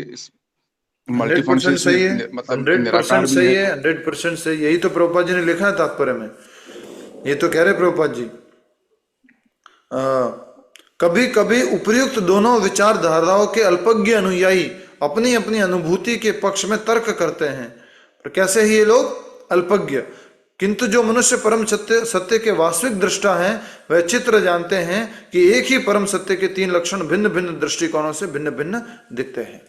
100% सही है, मतलब 100% सही है, 100% सही। यही तो प्रभुपाद जी ने लिखा है तात्पर्य में। ये तो कह रहे प्रभुपाद जी, कभी कभी उपर्युक्त दोनों विचारधाराओं के अल्पज्ञ अनुयायी अपनी अपनी अनुभूति के पक्ष में तर्क करते हैं। पर कैसे ही ये लोग? अल्पज्ञ। किंतु जो मनुष्य परम सत्य के वास्तविक दृष्टा हैं, वह चित्र जानते हैं कि एक ही परम सत्य के 3 लक्षण भिन्न भिन्न दृष्टिकोणों से भिन्न भिन्न दिखते हैं।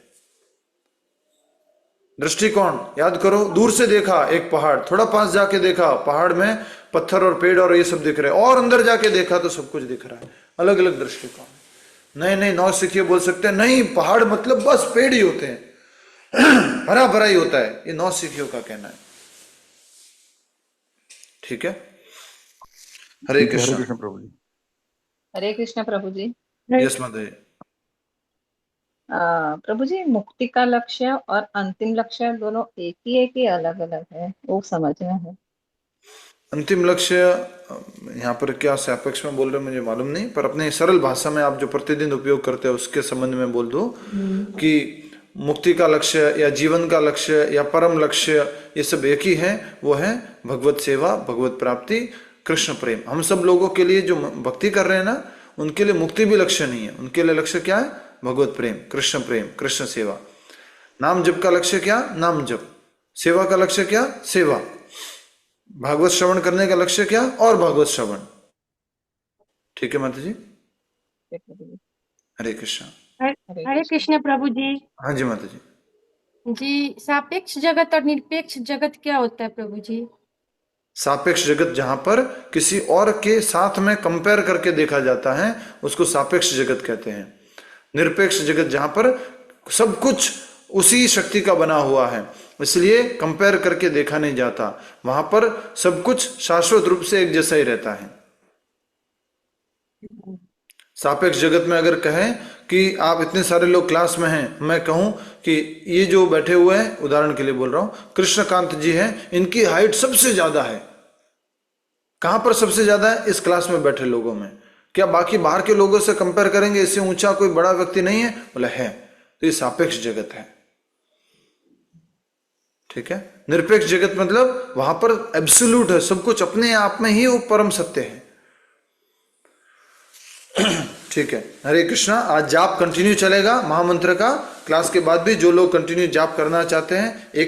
दृष्टिकोण याद करो। दूर से देखा एक पहाड़, थोड़ा पास जाके देखा पहाड़ में पत्थर और पेड़ और ये सब दिख रहे, और अंदर जाके देखा तो सब कुछ दिख रहा है। अलग अलग दृष्टिकोण। नहीं, नौसिखिए बोल सकते हैं नहीं, पहाड़ मतलब बस पेड़ ही होते हैं, हरा भरा ही होता है। ये नौसिखियों का कहना है। ठीक है, हरे कृष्ण प्रभु जी। हरे कृष्ण प्रभु जी। यस माता जी। प्रभु जी, मुक्ति का लक्ष्य और अंतिम लक्ष्य दोनों एक ही है कि अलग अलग है, वो समझना है। अंतिम लक्ष्य यहाँ पर क्या सापेक्ष में बोल रहे हो मुझे मालूम नहीं, पर अपने सरल भाषा में आप जो प्रतिदिन उपयोग करते हैं उसके संबंध में बोल दो कि मुक्ति का लक्ष्य या जीवन का लक्ष्य या परम लक्ष्य ये सब एक ही है। वो है भगवत सेवा, भगवत प्राप्ति, कृष्ण प्रेम। हम सब लोगों के लिए जो भक्ति कर रहे हैं ना, उनके लिए मुक्ति भी लक्ष्य नहीं है। उनके लिए लक्ष्य क्या है? भगवत प्रेम, कृष्ण सेवा। नाम जप का लक्ष्य क्या? नाम जप। सेवा का लक्ष्य क्या? सेवा। भागवत श्रवण करने का लक्ष्य क्या? और भागवत श्रवण। ठीक है माता जी। हरे कृष्ण। हरे कृष्ण प्रभु जी। हाँ जी माता जी। जी, सापेक्ष जगत और निरपेक्ष जगत क्या होता है प्रभु जी? सापेक्ष जगत जहां पर किसी और के साथ में कंपेयर करके देखा जाता है उसको सापेक्ष जगत कहते हैं। निरपेक्ष जगत जहां पर सब कुछ उसी शक्ति का बना हुआ है, इसलिए कंपेयर करके देखा नहीं जाता। वहां पर सब कुछ शाश्वत रूप से एक जैसा ही रहता है। सापेक्ष जगत में अगर कहें कि आप इतने सारे लोग क्लास में हैं, मैं कहूं कि ये जो बैठे हुए हैं, उदाहरण के लिए बोल रहा हूं, कृष्णकांत जी हैं, इनकी हाइट सबसे ज्यादा है, कहां पर सबसे ज्यादा है? इस क्लास में बैठे लोगों में। क्या बाकी बाहर के लोगों से कंपेयर करेंगे इससे ऊंचा कोई बड़ा व्यक्ति नहीं है? बोला है। तो ये सापेक्ष जगत है, ठीक है। निरपेक्ष जगत मतलब वहां पर एब्सोल्यूट है, सब कुछ अपने आप में ही वो परम सत्य है, ठीक है। हरे कृष्णा। आज जाप कंटिन्यू चलेगा महामंत्र का। क्लास के बाद भी जो लोग कंटिन्यू जाप करना चाहते हैं, एक